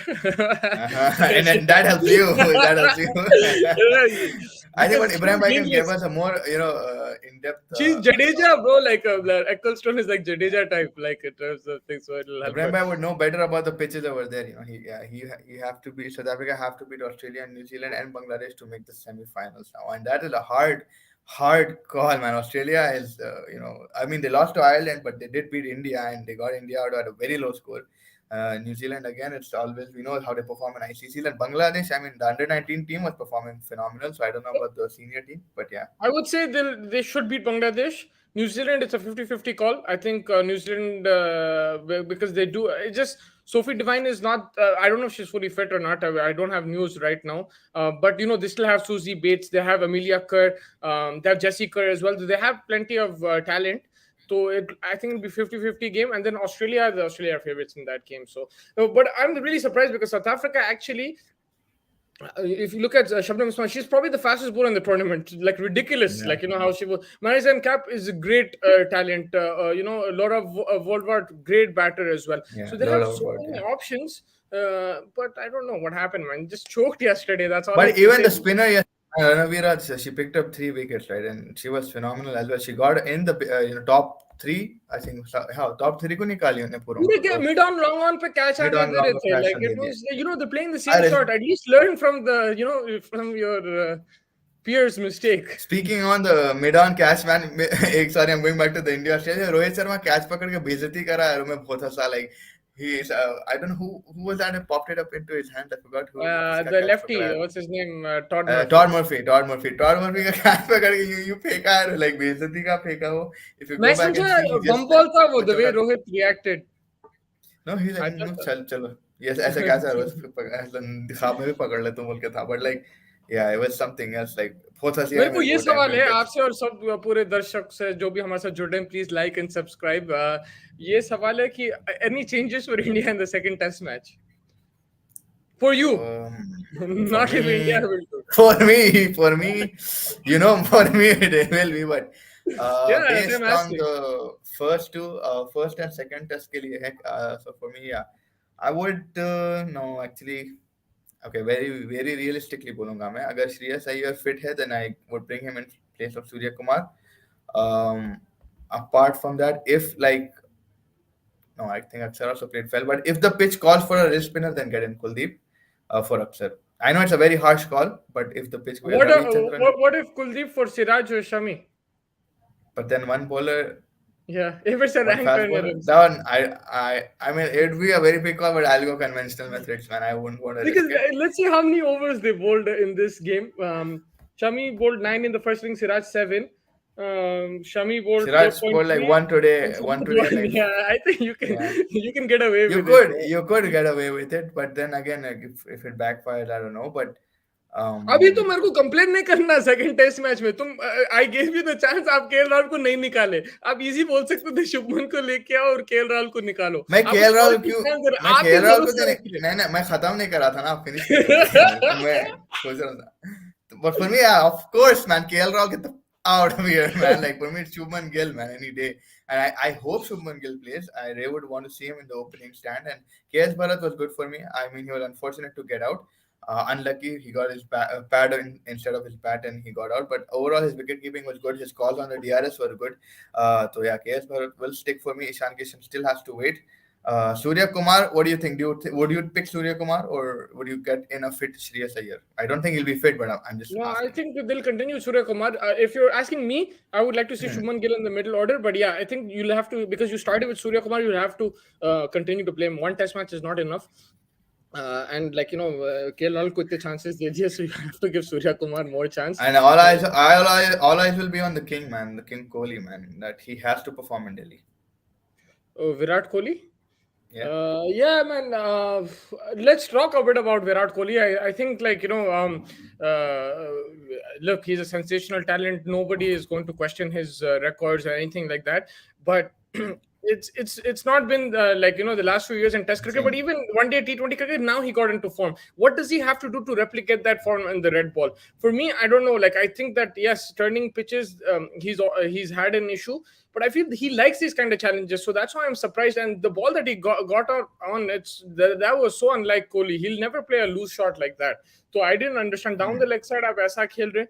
and then that helps you. That helps you. Yeah, I think what because Ibrahim she's Bhai can give genius. us a more, in-depth, She's Jadeja, bro. Like Ecclestone is like Jadeja type, like in terms of things, so it'll help Ibrahim her. Bhai would know better about the pitches over there. He have to beat South Africa, have to beat Australia, New Zealand, and Bangladesh to make the semi-finals now, and that is a hard call, man. Australia is, I mean, they lost to Ireland, but they did beat India, and they got India out at a very low score. New Zealand again, it's always we know how they perform in ICC. And Bangladesh, I mean, the under 19 team was performing phenomenal. So I don't know about the senior team, but yeah, I would say they should beat Bangladesh. New Zealand, it's a 50-50 call. I think New Zealand, because they do, it's just Sophie Devine is not, I don't know if she's fully fit or not. I don't have news right now. But, they still have Susie Bates. They have Amelia Kerr. They have Jessie Kerr as well. They have plenty of talent. So I think it'll be 50-50 game. And then the Australia are favorites in that game. So, but I'm really surprised because South Africa actually, if you look at Shabnam Ismail, she's probably the fastest bowler in the tournament. Like ridiculous. yeah, Like how she was. Marizanne Cap is a great talent. A lot of Woldward, great batter as well. yeah, So a they lot have of so about many yeah. options. But I don't know what happened, man. Just choked yesterday. That's all I But can even say. the spinner, yes, Ranavira, she picked up 3 wickets, right? And she was phenomenal as well. She got in the top three, I think. How top three को निकाली उन्हें पूरों पूरे को क्या तो mid on long on पे catch mid आगे on दे रहे long थे catch लाइक दे इट दिए. Was they're playing the same अरे shot at least learn from the from your peers mistake. speaking on the mid on catch man, एक sorry I'm going back to the India Australia. Rohit Sharma catch पकड़ के बेइज्जती करा और मैं बहुत हंसा like he is I don't know who was that who popped it up into his hand. I forgot who किसका The catch lefty, पकड़ा है. what's his name, Todd Murphy. Todd Murphy का कैच पकड़ के यूं फेंका है like बेइज्जती का फेंका वो. If you मैं go back and समझा see, he bomb just ball था वो, the बच्चों way का Rohit reacted. no he's like I no thought चल चलो yes ऐसे कैसा रोज ऐसा ख्वाब में भी पकड़ ले तुम बोल के था but like yeah it was something else like बहुत हंसी आई मेरे को मेरे को ये वो टाइम सवाल पे है उनके. आपसे और सब पूरे दर्शक से जो भी हमारे साथ जुड़े हैं, प्लीज लाइक एंड सब्सक्राइब. ये सवाल है कि any changes for India in the second test match for you, For not if India me, will do. for me, for me it will be, but Yeah, that's what based I'm on asking. the first and second test के लिए है, so for me, yeah, I would no actually, okay, very very realistically बोलूँगा मैं अगर Shreyas Iyer fit है, then I would bring him in place of Surya Kumar. Um, Apart from that, if like no, I think Akshar also played well. But if the pitch calls for a wrist spinner, then get in Kuldeep for Akshar. I know it's a very harsh call, but if the pitch Ravi Chandran, What if Kuldeep for Siraj or Shami? but then one bowler, Yeah, if it's a one rank fast turner. bowler, that one I mean it'd be a very big call, but I'll go conventional methods, man. I wouldn't want to Because risk it. let's see how many overs they bowled in this game. Shami bowled 9 in the first inning, Siraj 7. Shami bowled Siraj bowled like 4.3 and one Siraj today, 1. like Yeah, I think yeah. you can get away You with it. could you could get away with it, but then again, like if it backfires, I don't know. But अभी तो um, मेरे को complain नहीं करना second test match में. तुम I gave you the chance, आप KL Rahul को नहीं निकाले. आप इजी बोल सकते थे शुभमन को लेके आओ और केएल राहुल को निकालो. मैं आप केएल उस राहुल बॉल को क्यों चांस दे रहे, मैं आप ही केएल राहुल को भरोसा रखिए. नहीं नहीं मैं खत्म नहीं करा था ना फिनिश नहीं करा था मैंने तो मैं सोच रहा था but for me yeah, of course man KL Rahul get the out of here man like for me it's Shubman Gill man any day and I hope Shubman Gill plays. I really would want to see him in the opening stand and KS Bharat was good for me. I mean he was unfortunate to get out. Unlucky he got his pad instead of his bat and he got out, but overall his wicket keeping was good. His calls on the DRS were good. So yeah, KS Bharat will stick for me. Ishan Kishan still has to wait. Surya Kumar, what do you think? Would you pick Surya Kumar or would you get in a fit Shreyas Iyer? I don't think he'll be fit, but I'm just No, I asking. think they'll continue Surya Kumar. If you're asking me, I would like to see Hmm. Shubman Gill in the middle order. But yeah, I think you'll have to, because you started with Surya Kumar, you'll have to continue to play him. One test match is not enough. And like KL Rahul ko itne chances de diye, so you have to give Surya Kumar more chance. And all eyes will be on the king, man, the King Kohli, man. That he has to perform in Delhi. Virat Kohli. Yeah. Yeah, man. Let's talk a bit about Virat Kohli. I think, like, uh, look, he's a sensational talent. Nobody is going to question his records or anything like that. But it's not been like, the last few years in Test cricket, but Same. even one day T20 cricket. Now he got into form. What does he have to do to replicate that form in the red ball? For me, I don't know. Like, I think that yes, turning pitches, he's had an issue, but I feel he likes these kind of challenges. So that's why I'm surprised. And the ball that he got out on, that was so unlike Kohli. He'll never play a loose shot like that. So I didn't understand. Down the leg side, आप ऐसा खेल रहे.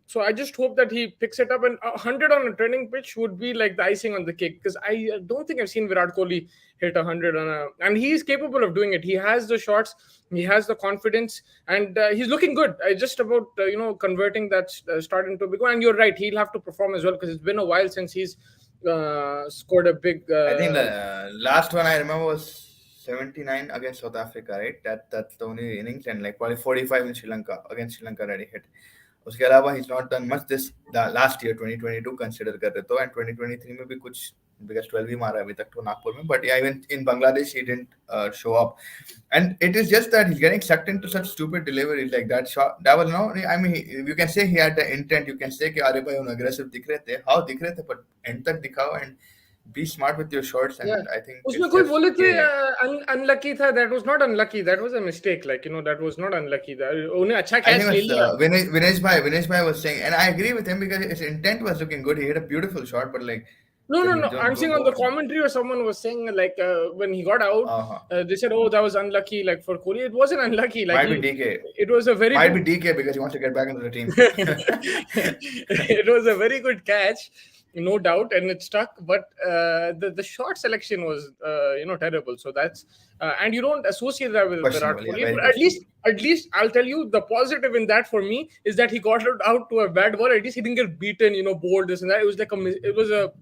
So I just hope that he picks it up, and 100 on a turning pitch would be like the icing on the cake, because I don't think I've seen Virat Kohli hit 100 on a, and he's capable of doing it. He has the shots, he has the confidence, and he's looking good. I just about converting that start into a big one. And you're right, he'll have to perform as well, because it's been a while since he's scored a big. I think the last one I remember was 79 against South Africa, right? That's the only innings, and like probably 45 in Sri Lanka against Sri Lanka that he hit. उसके अलावा he's not done much this last year 2022 consider कर रहे तो, and 2023 में भी कुछ because 12 ही मारा अभी तक तो नागपुर में, but yeah, even in Bangladesh he didn't show up, and it is just that he's getting sucked into such stupid deliveries like that shot. That was no, I mean you can say he had the intent, you can say कि अरे भाई उन aggressive दिख रहे थे, how दिख रहे थे, but end तक दिखाओ and be smart with your shots, Yeah. and I think उसमें it's कोई just बोले थे के unlucky था. That was not unlucky, that was a mistake. Like, that was not unlucky. उन्हें अच्छा I catch think it ले was लिया. Vinesh Bhai was saying, and I agree with him because his intent was looking good. He hit a beautiful shot, but like, No, then no, you no. don't I'm saying on go the for. commentary, or someone was saying, like, when he got out, Uh-huh. they said, "Oh, that was unlucky." Like, for Kohli, it wasn't unlucky. Like, Might be DK. it was a very Might good. be DK because he wants to get back into the team. It was a very good catch, no doubt, and it stuck. But the shot selection was terrible. So that's and you don't associate that with Virat Questionable, yeah, Kohli. very But questionable. at least I'll tell you, the positive in that for me is that he got it out to a bad ball. At least he didn't get beaten, bowled this and that. It was like it was a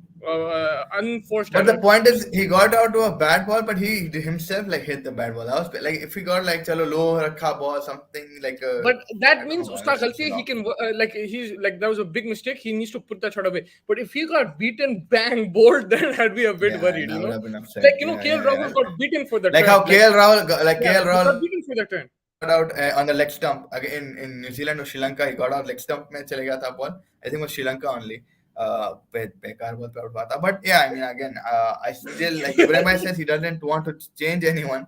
unforced But the error. point is, he got out to a bad ball, but he himself like hit the bad ball. I was like, if he got like chalo low rakha ball, something like But I that don't know, means man, uska it's such a galti, he long. can like, he's like, that was a big mistake. He needs to put that shot away. But if he got beaten, bang, bowled, then I'd be a bit Yeah, worried. and I would have been Like, upset. Yeah, KL yeah, Rahul yeah. got beaten for the Like how turn. Like, KL Rahul, like yeah, KL he got Rahul beaten for the turn. got out on the leg stump again in New Zealand or Sri Lanka. He got out leg stump में चले गया था ball. I think it was Sri Lanka only. बेकार ball पे out हुआ था. But yeah, I mean again, I still like Ibrahim Bhai says he doesn't want to change anyone.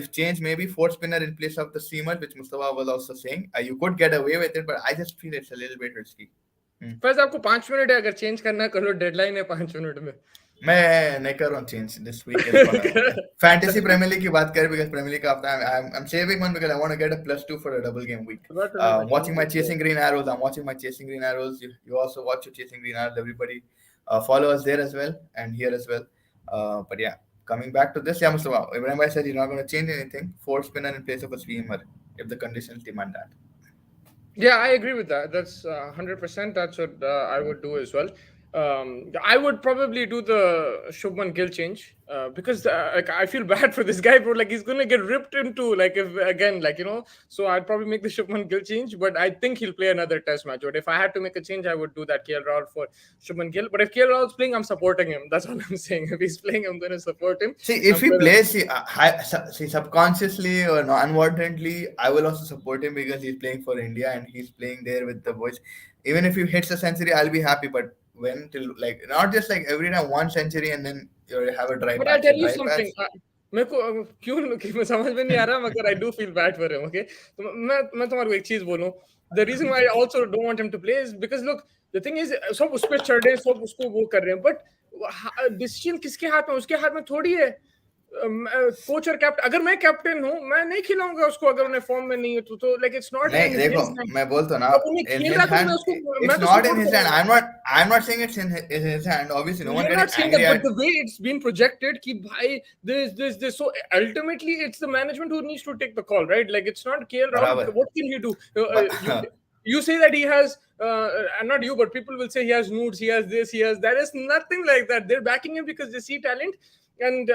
If change maybe fourth spinner in place of the seamer, which Mustafa was also saying, you could get away with it, but I just feel it's a little bit risky. First आपको 5 minute है, अगर change करना है कर लो, deadline है 5 minute में. मैं नहीं कर रहा हूँ change this week is gonna fantasy Premier League की बात करें because Premier League का हफ्ता I'm saving one because I want to get a +2 for a double game week. Watching my Chasing Green Arrows. I'm watching my Chasing Green Arrows. You also watch your Chasing Green Arrows. Everybody follow us there as well and here as well. But yeah, coming back to this, yeah, Mustafa, Ibrahim Bhai said he's not going to change anything. Four spinner in place of a swimmer if the conditions demand that. Yeah, I agree with that. That's 100%. That's what I would do as well. I would probably do the Shubman Gill change because like, I feel bad for this guy, bro. Like, he's gonna get ripped into, like, if again, like, So I'd probably make the Shubman Gill change, but I think he'll play another Test match. But if I had to make a change, I would do that KL Rahul for Shubman Gill. But if KL Rahul's playing, I'm supporting him. That's all I'm saying. If he's playing, I'm gonna support him. See, if I'm he gonna- plays, see, subconsciously or inadvertently, I will also support him because he's playing for India and he's playing there with the boys. Even if he hits a century, I'll be happy. But when till like not just like every time one century and then you have a dry But I'll patch. tell A you dry something. patch. मेरे को क्यों कि मैं समझ में नहीं आ रहा, मगर I do feel bad for him. Okay, तो मैं तुम्हारे को एक चीज बोलूं. The reason why I also don't want him to play is because look, the thing is, सब उस पे चढ़ रहे हैं, सब उसको वो कर रहे हैं, but decision किसके हाथ में? उसके हाथ में थोड़ी है. कोच और कैप्टन, अगर मैं कैप्टन हूं, मैं नहीं खिलाऊंगा उसको अगर उन्हें फॉर्म में नहीं है तो लाइक इट्स नॉट नहीं इन देखो हिज हैंड. मैं बोलता हूँ ना जब उन्हें in खेल his रहा तो hand मैं it's तो not in support his hand. करूंगा. I'm not saying it's in his hand. Obviously, no one You're getting not saying angry that, but at the way it's been projected, ki bhai, this. So ultimately, it's the management who needs to take the call, right? Like, it's not KL Rahul. बराबर. What can he do? But You say that he has, and not you, but people will say he has moods, he has this, he has that. Is nothing like that. They're backing him because they see talent, and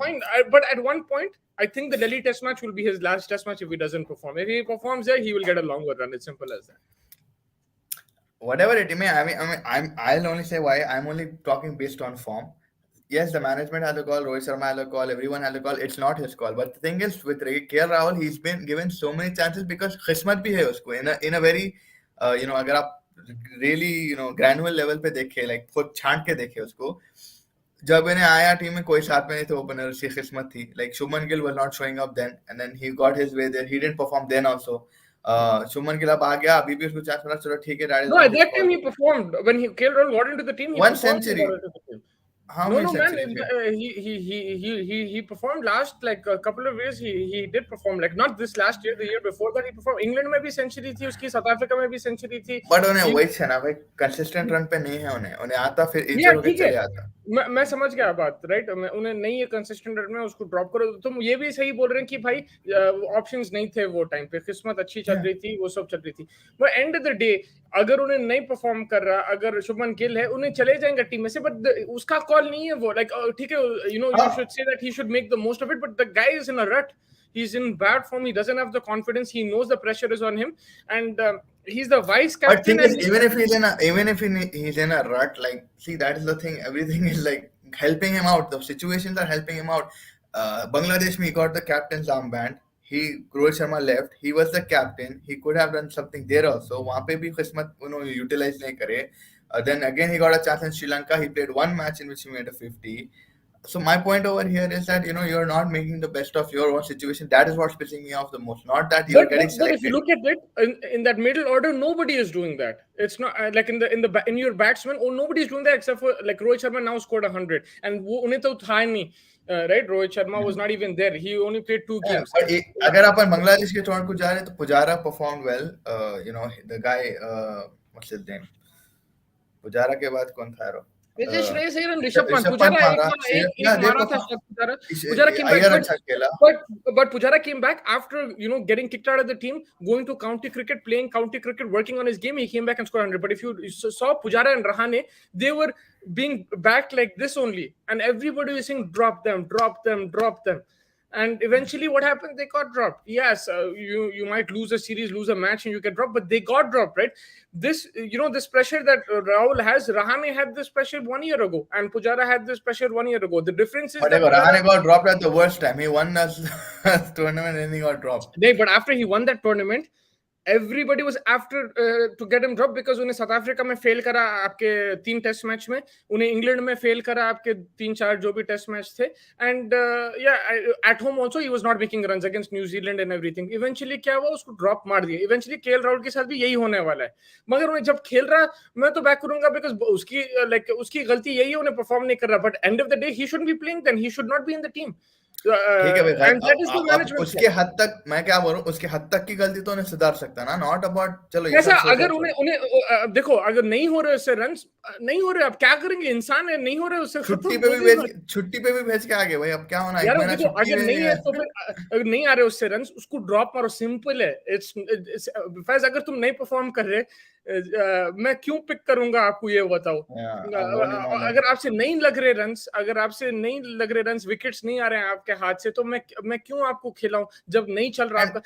fine. But at one point, I think the Delhi Test match will be his last Test match if he doesn't perform. If he performs there, he will get a longer run. It's simple as that. whatever it may, I'll only say why I'm only talking based on form. yes, the management had a call, Rohit Sharma had a call, everyone had a call. It's not his call. But the thing is, with KL Rahul, he's been given so many chances because किस्मत भी है उसको in a very अगर आप really granular level पे देखे, like खुद छांट के देखे उसको, जब इन्हें आया टीम में कोई साथ में नहीं थे ओपनर, उसकी किस्मत थी. Like Shubman Gill was not showing up then, and then he got his way there. He didn't perform then also. Shubman Gill अब आ गया, अभी भी उसको चांस मिला, चलो ठीक है, that is No, not at his that time call. he performed. When KL Rahul got into the team, he One performed and got century. into the team. How No, many no, man. centuries? He performed last like a couple of years. He did perform, like not this last year, the year before that he performed. England में भी century थी उसकी, South Africa में भी century थी. But उन्हें He, वही है ना भाई, कंसिस्टेंट रन पे नहीं है, उन्हें उन्हें आता फिर या इंजर होके ठीक है, चले आता. मैं समझ गया बात, राइट. मैं उन्हें नहीं है कंसिस्टेंट रन में, उसको ड्रॉप करो. तुम ये भी सही बोल रहे हैं कि भाई ऑप्शंस नहीं थे वो टाइम पे, किस्मत अच्छी चल रही थी, वो सब चल रही थी. But end of the day अगर उन्हें नहीं परफॉर्म कर रहा, अगर शुभमन गिल है, उन्हें चले जाएंगे टीम में से. बट उसका कॉल नहीं है वो. लाइक ठीक है, you should say that he should make the most of it, but the guy is in a rut. He's in bad form. He doesn't have the confidence. He knows the pressure is on him, and he's the vice But captain. thing is, even if he's in a rut, like, see, that is the thing. Everything is like helping him out. The situations are helping him out. Bangladesh, he got the captain's armband. Rohit Sharma left. He was the captain. He could have done something there also. वहाँ पे भी किस्मत utilize नहीं करे. Then again, he got a chance in Sri Lanka. He played one match in which he made a 50. So my point over here is that you're not making the best of your own situation. That is what's pissing me off the most. Not that you're getting But if you selected. look at it in that middle order, nobody is doing that. It's not like in your batsman, nobody is doing that except for like Rohit Sharma now scored 100, and उन्हें तो था नहीं, right? Rohit Sharma was not even there. He only played 2 games. But अगर अपन बांग्लादेश के तौर को जा रहे तो Pujara performed well. The guy, what's his name? Pujara के बाद कौन था यार? Shreyas Iyer and Rishabh Pant. Rishabh Pujara Pant मारा. एक मारा था Pujara. Pujara came Iyer back, अच्छा खेला. but Pujara came back after getting kicked out of the team, going to county cricket, playing county cricket, working on his game. He came back and scored 100. But if you saw Pujara and Rahane, they were being backed like this only, and everybody was saying drop them, drop them, drop them. And eventually, what happened? They got dropped. Yes, you might lose a series, lose a match, and you get dropped, but they got dropped, right? This this pressure that Rahul has, Rahane had this pressure 1 year ago, and Pujara had this pressure 1 year ago. The difference is Whatever, Rahane got dropped at the worst time. He won the tournament and he got dropped. But after he won that tournament, everybody was after to get him dropped because उन्हें south Africa में fail करा आपके 3 test match में, उन्हें England में fail करा आपके 3-4 जो भी टेस्ट मैच थे, and at home also he was not making runs against New Zealand and everything. Eventually क्या हुआ, उसको ड्रॉप मार दिया. इवेंचुअली केएल राहुल के साथ भी यही होने वाला है. मगर उन्हें जब खेल रहा, मैं तो बैक करूंगा बिकॉज उसकी गलती यही है, उन्हें परफॉर्म नहीं कर रहा. But end of the day he should be playing, then he should not be in the team. ठीक है भाई, and that is the management. उसके हद तक मैं क्या बोलूं, उसके हद तक की गलती तो उन्हें सुधार सकता ना. नॉट अबाउट चलो ऐसा अगर उन्हें देखो, अगर नहीं हो रहे उससे रन्स, नहीं हो रहे, अब क्या करेंगे, इंसान है, नहीं हो रहे उससे. छुट्टी पे भी भेज के आगे भाई, अब क्या होना है. यार देखो, अगर नहीं है तो फिर अगर नहीं आ रहे उससे रन्स, उसको ड्रॉप मारो, सिंपल है. इट्स फैज. अगर तुम नहीं परफॉर्म कर रहे, मैं क्यों पिक करूंगा आपको, ये बताओ. अगर आपसे नहीं लग रहे रन्स, अगर आपसे नहीं लग रहे रन्स, विकेट्स नहीं आ रहे हैं आपके हाथ से, तो मैं क्यों आपको खिलाऊं जब नहीं चल रहा आपका.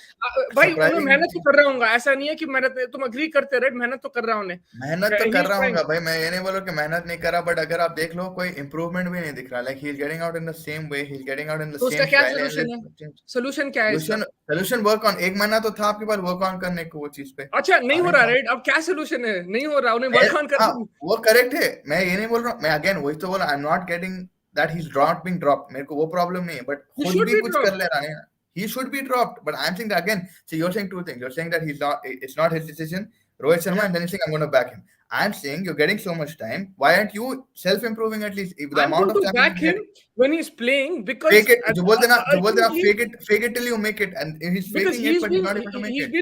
भाई उन्हें मेहनत तो कर रहा हूँ, ऐसा नहीं है कि मेहनत, तुम अग्री करते रहे, मेहनत तो कर रहा हूँ. मेहनत तो कर रहा हूँ भाई, मैं ये नहीं बोलूं कि मेहनत नहीं कर रहा, बट अगर आप देख लो कोई इंप्रूवमेंट भी नहीं दिख रहा. Like he is getting out in the same way, he is getting out in the same style. Solution क्या है? Solution work on. 1 महीना तो था आपके पास वर्क ऑन करने को वो चीज पे. अच्छा, नहीं हो रहा, राइट? अब क्या सोल्यूशन है? नहीं हो रहा, उन्हें वर्क ऑन करना. वो करेक्ट है, मैं ये नहीं बोल रहा हूँ. मैं अगेन वही तो बोला, I am not getting that he's not being dropped. मेरे को वो प्रॉब्लम नहीं है, बट खुद भी कुछ कर ले रहा है. He should be dropped, but I'm saying that again. See, you're saying 2 things. You're saying that it's not his decision, Rohit Sharma, and then you're saying I'm going to back him. I'm saying you're getting so much time. Why aren't you self-improving at least? If the I'm amount going of to time back him when he's playing, because fake it. जो बोलते ना, fake it till you make it, and he's faking it, but he's not able to make it.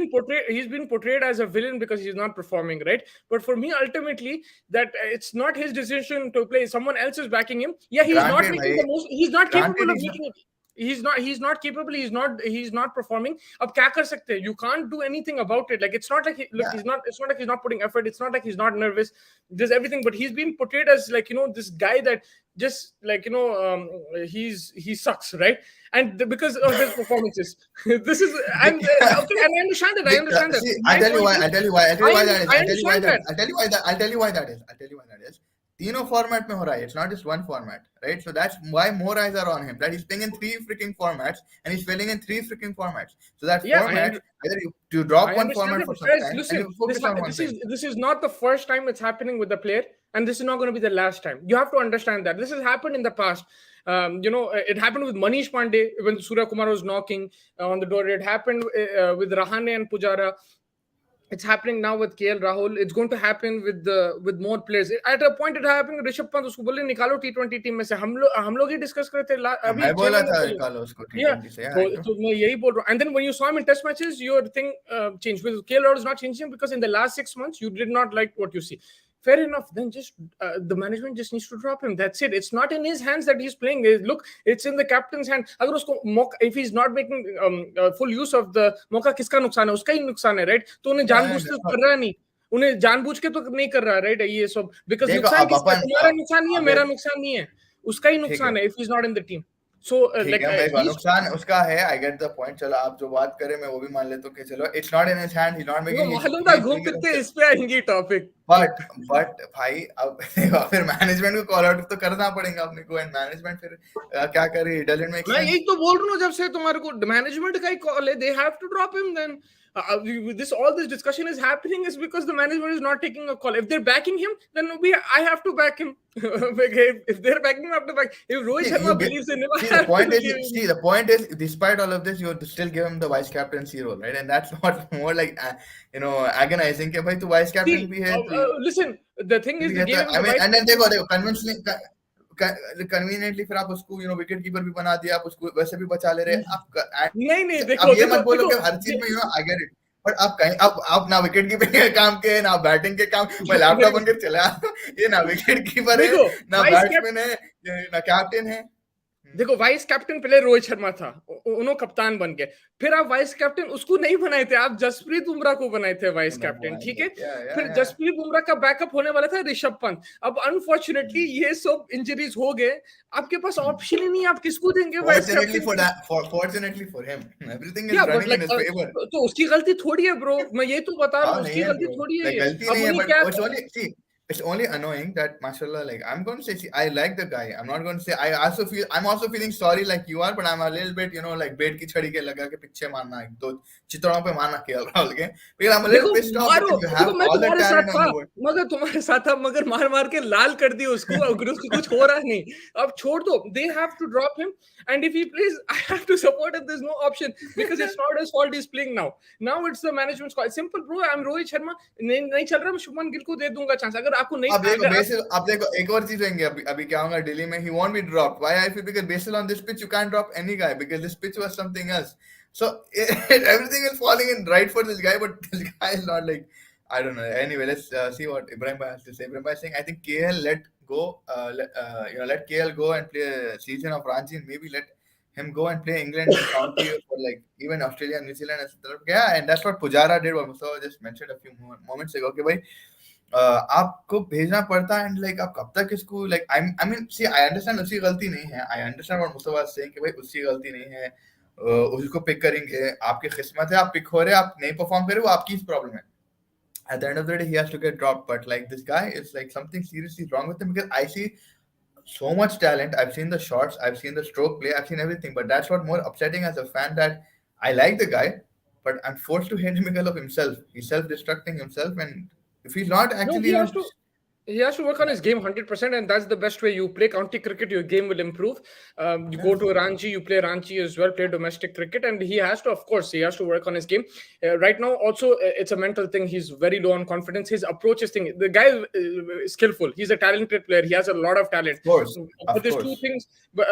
He's been portrayed as a villain because he's not performing, right? But for me, ultimately, that it's not his decision to play. Someone else is backing him. Yeah, he's not making the most. He's not capable of making it. He's not capable. He's not performing. अब क्या कर सकते हैं? You can't do anything about it. Like, it's not like it's not like he's not putting effort. It's not like he's not nervous. There's everything, but he's been portrayed as like, this guy that just like, he sucks, right? And because of his performances, this is, and okay, and I understand that. See, I'll tell you why that is. तीनों format में हो रहा है. It's not just one format, right? So that's why more eyes are on him. That he's playing in three freaking formats and he's failing in three freaking formats. So that Yeah, format, either you drop I one understand format it, for but some guys, time and listen. you focus on one thing. This is not the first time it's happening with the player, and this is not going to be the last time. You have to understand that this has happened in the past. It happened with Manish Pandey when Surya Kumar was knocking on the door. It happened with Rahane and Pujara. It's happening now with KL Rahul. It's going to happen with more players. At a point, it happened with Rishabh Pant. उसको बोले निकालो T20 team में से. हम लोग ही discuss कर रहे थे अभी मैं 6 बोला महीने था पहले. निकालो उसको Yeah, T20 से. Yeah, I know. तो मैं यही बोल रहा हूँ. And then when you saw him in test matches, your thing changed. With KL Rahul is not changing because in the last 6 months you did not like what you see. Fair enough. Then just the management just needs to drop him. That's it. It's not in his hands that he's playing. Look, it's in the captain's hand. अगर उसको मौका, if he's not making full use of the मौका, किसका नुकसान है? उसका ही नुकसान है, right? तो उन्हें Yeah, जानबूझ के कर रहा नहीं. उन्हें जानबूझ के तो नहीं कर रहा, right? ये सब because देखो नुकसान अब किसका है? अपन तुम्हारा नुकसान नहीं है, अगर मेरा नुकसान नहीं है. उसका ही ठीक है. नुकसान है if he's not in the team. So ठीक है, मेरे को he's नुकसान उसका है. I get the point. चलो आप जो बात करें मैं वो भी मान लेता हूँ कि चलो it's not in his hand. He not वो मेकिंग मालूम था ही घूम डूइंग फिर के इट. इस पे आएंगी टॉपिक. बट भाई अब फिर मैनेजमेंट को कॉल आउट तो करना पड़ेगा अपने को. एंड मैनेजमेंट फिर क्या करे? इट डजंट मेक मैं यही सेंस. तो बोल रहा हूँ, जब से तुम्हारे को मैनेजमेंट का ही कॉल है, they have to drop him. Then this all this discussion is happening is because the management is not taking a call. If they're backing him, then I have to back him. If they're backing him, I have to back. If Rohit See, Sharma believes in him, I see, have to believe in him. the point is, despite all of this, you still give him the vice captaincy role, right? And that's not more like, agonizing. कि भाई तू vice captain See, भी है, listen, the thing तू is भी they है. gave तो him I the mean, vice and then captain. देखो conveniently फिर आप उसको विकेट कीपर भी बना दिया. आप उसको वैसे भी बचा ले रहे. नहीं नहीं, अब देखो ये देखो मत बोलो देखो कि हर चीज में I get it. बट आप कहीं आप ना विकेट कीपिंग के काम के, ना बैटिंग के काम. मैं लैपटॉप बन के चले आता हूँ. ये ना विकेट कीपर है, देखो ना वाइस बैट्समैन है, ना कैप्टन है. देखो वाइस कैप्टन पहले रोहित शर्मा था, उन्होंने कप्तान बन गए. फिर आप वाइस कैप्टन उसको नहीं बनाए थे, आप जसप्रीत बुमराह को बनाए थे वाइस कैप्टन, ठीक है. फिर Yeah. जसप्रीत बुमराह का बैकअप होने वाला था ऋषभ पंत. अब अनफॉर्चुनेटली ये सब इंजरीज हो गए. आपके पास ऑप्शन ही नहीं, आप किसको देंगे वाइस Fortunately कैप्टन for को? that, fortunately for him, everything या is but running in like his favor. तो उसकी गलती थोड़ी है ब्रो, मैं ये तो बता रहा हाँ हूँ, नहीं उसकी है गलती bro. थोड़ी है Like ये. गलती अब नहीं है, उन्हें but क्या. it's only annoying that mashallah, like I'm going to say, see, I like the guy. I'm not going to say I'm also feeling sorry like you are, but I'm a little bit, like बेट की छड़ी के लगा के पीछे मारना, एक दो चितड़ों पे मारना KL Rahul के. Because I'm a देखो little pissed off मारो, because you देखो have मैं all the तुम्हारे साथ talent on था, the world. मगर तुम्हारे साथ था, मगर मार मार के लाल कर दिया उसको. अगर उसको कुछ हो रहा नहीं, अब छोड़ दो. They have to drop him, and if he plays I have to support him. There is no option because it's not his fault. Is playing now it's the management's call. Simple bro, I am Rohit Sharma. नहीं चल रहा, मैं शुभमन गिल को दे दूंगा chance. अगर आपको नहीं, अगर आप अब देखो एक और चीज होंगे. अभी अभी क्या होगा दिल्ली में? He won't be dropped. Why? I feel because based on this pitch you can't drop any guy because this pitch was something else. So everything is falling in right for this guy, but this guy is not like, I don't know. Anyway, let's see what Ibrahim Bhai has to say. Ibrahim Bhai is saying, I think KL let go, let KL go and play a season of Ranchi, and maybe let him go and play England and county for like even Australia, New Zealand, etc. Yeah, and that's what Pujara did. What Mustafa just mentioned a few moments ago. Okay, bhai, आपको भेजना पड़ता है. And like आप कब तक इसको like I mean see I understand उसकी गलती नहीं है. I understand what Mustafa saying कि भाई उसकी गलती नहीं है. उसको पिक करेंगे, आपकी किस्मत है, आप पिक हो रहे, आप नहीं परफॉर्म कर रहे, वो आपकी प्रॉब्लम है. At the end of the day, he has to get dropped. But like this guy is like something seriously wrong with him because I see so much talent. I've seen the shots, I've seen the stroke play, I've seen everything. But that's what more upsetting as a fan, that I like the guy, but I'm forced to hate him because of himself. He's self-destructing himself, and if he's not no, actually, he has to work on his game 100%, and that's the best way. You play county cricket, your game will improve. You go to Ranchi, you play Ranchi as well, play domestic cricket, and he has to, of course, he has to work on his game. Right now, also, it's a mental thing. He's very low on confidence. His approach is thing. The guy is skillful. He's a talented player. He has a lot of talent. But there's two things. But,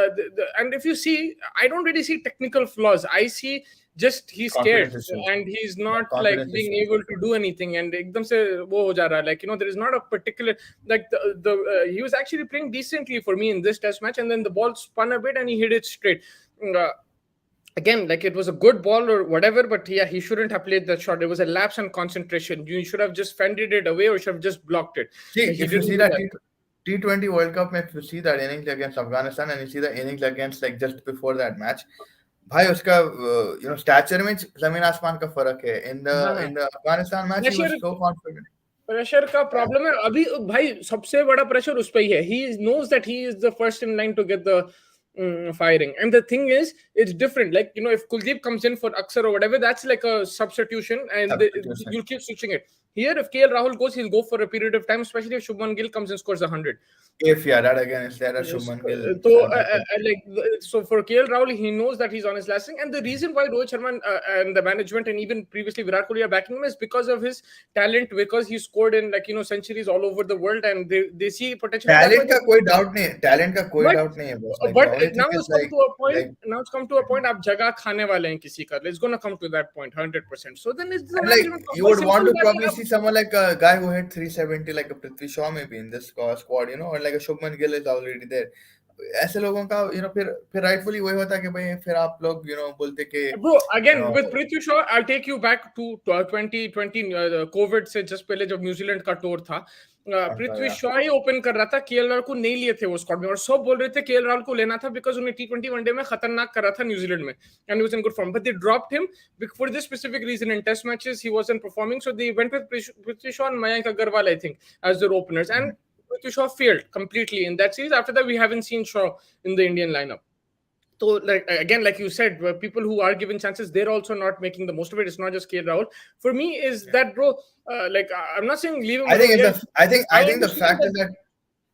and if you see, I don't really see technical flaws. I see just he's scared and he's not like being able to do anything, and ekdam se wo ho ja raha, like there is not a particular like he was actually playing decently for me in this test match, and then the ball spun a bit and he hit it straight. Again, like it was a good ball or whatever, but yeah, he shouldn't have played that shot. It was a lapse in concentration. You should have just fended it away or should have just blocked it. See, if you see that T20 World Cup, if you see that innings against Afghanistan and you see the innings against like just before that match, भाई उसका stature में जमीन आसमान का फर्क है. In the Afghanistan match he was so confident. Pressure का problem है अभी भाई, सबसे बड़ा प्रेशर उस पे ही है. He knows that he is the first in line to get the firing. And the thing is, it's different. Like, if Kuldeep comes in for Aksar or whatever, that's like a substitution, and Substitution. you'll keep switching it. Here, if KL Rahul goes, he'll go for a period of time, especially if Shubman Gill comes and scores 100. If yeah, that again is there a Yes. Shubman Gill, So, that could. so for KL Rahul, he knows that he's on his last thing, and the reason why Rohit Sharma and the management and even previously Virat Kohli are backing him is because of his talent, because he scored in centuries all over the world, and they see potential, and that's why talent they. का कोई doubt नहीं है, talent का कोई But doubt नहीं है बस, like the but only now thing is it's come to a point. Like Now it's come to a point. आप जगह खाने वाले हैं किसी का. It's gonna come to that point, 100%. So then it's the and like management. you Very would want simple to that probably see someone like a guy who hit 370 like a Prithvi Shaw maybe in this squad, or like a Shubman Gill is already there. ऐसे लोगों का फिर rightfully वही होता है कि भाई फिर आप लोग बोलते कि Bro, again with Prithvi Shaw, I'll take you back to 2020 Covid से just पहले जब न्यूजीलैंड का टूर था. पृथ्वी शॉ ही ओपन कर रहा था, केएल राहुल को नहीं लिए थे वो स्क्वाड में, और सब बोल रहे थे केएल राहुल को लेना था बिकॉज उन्हें टी20 वनडे में खतरनाक कर रहा था न्यूजीलैंड में, and he was in good form, but they dropped him for this specific reason. In test matches he wasn't performing, so they went with Prithvi Shaw and Mayank Agarwal I think as their openers, एंड Prithvi Shaw failed completely in that series. After that, we haven't seen Shaw in the Indian lineup. So, like you said, people who are given chances, they're also not making the most of it. It's not just K. Rahul. For me, is that, bro? I'm not saying leave him I think alone. it's Yeah, I think the understand fact that. is that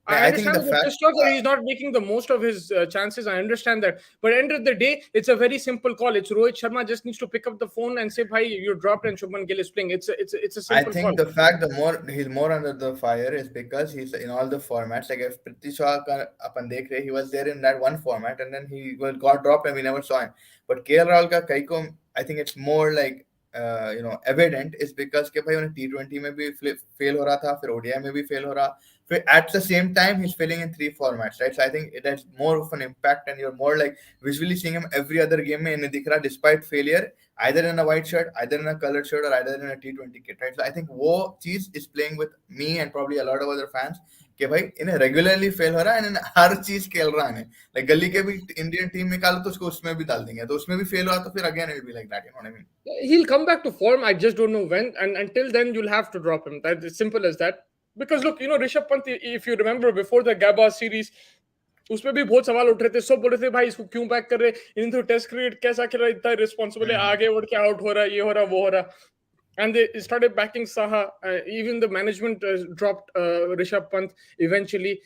I I think the understand the fact pissed off that he's not making the most of his chances. I understand that, but end of the day, it's a very simple call. It's Rohit Sharma just needs to pick up the phone and say, "Bhai, you're dropped," and Shubman Gill is playing. It's a I simple think call. the fact the more he's more under the fire is because he's in all the formats. Like if Prithvi Shaw ka apan dekh rahe, he was there in that one format and then he got dropped and we never saw him. But KL Rahul ka kai ko, I think it's more like evident is because के भाई उन्हें T20 में भी fail हो रहा था, फिर ODI में भी fail हो रहा, फिर at the same time he's failing in 3 formats, right? So I think it has more of an impact and you're more like visually seeing him every other game में इन्हें दिख रहा despite failure, either in a white shirt, either in a colored shirt, or either in a T20 kit, right? So I think वो चीज is playing with me and probably a lot of other fans कि भाई इन्हें regularly fail हो रहा है, इन्हें हर चीज खेल रहा है, लाइक गली के भी इंडियन टीम निकालो तो उसको उसमें भी डाल देंगे, तो उसमें भी फेल हुआ तो फिर again it be like that, you know what I mean. He'll come back to form. I just don't know when. And until then, you'll have to drop him. That's as simple as that. Because look, Rishabh Pant, if you remember before the Gabba series, उसमें भी बहुत सवाल उठ रहे थे, सब बोल रहे थे भाई इसको क्यों बैक कर रहे, इन तो टेस्ट क्रिकेट कैसा खेल रहा है, इतना रिस्पॉन्सिबल है, आगे बढ़ के आउट हो रहा है, ये हो रहा वो हो रहा. And they started backing Saha. Even the management dropped Rishabh Pant eventually.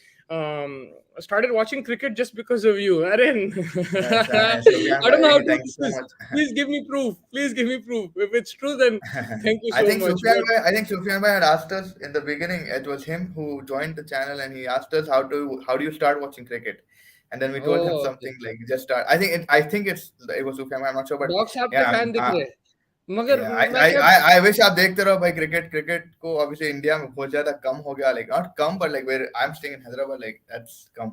Started watching cricket just because of you, Aaron. I don't know how to Thank you do so this. much. Please give me proof. Please give me proof. If it's true, then thank you I so think much. I think Sufyan bhai had asked us in the beginning. It was him who joined the channel, and he asked us how do you start watching cricket, and then we told him Oh, okay. something like just start. I think it was Sufyan bhai. I'm not sure, but doctor साहब के yeah, fan दिख रहे हैं, मगर yeah. मैं क्या. I wish आप देखते रहो भाई क्रिकेट को obviously इंडिया में बहुत ज्यादा कम हो गया, like not come but like where I'm staying in Hyderabad, like that's come.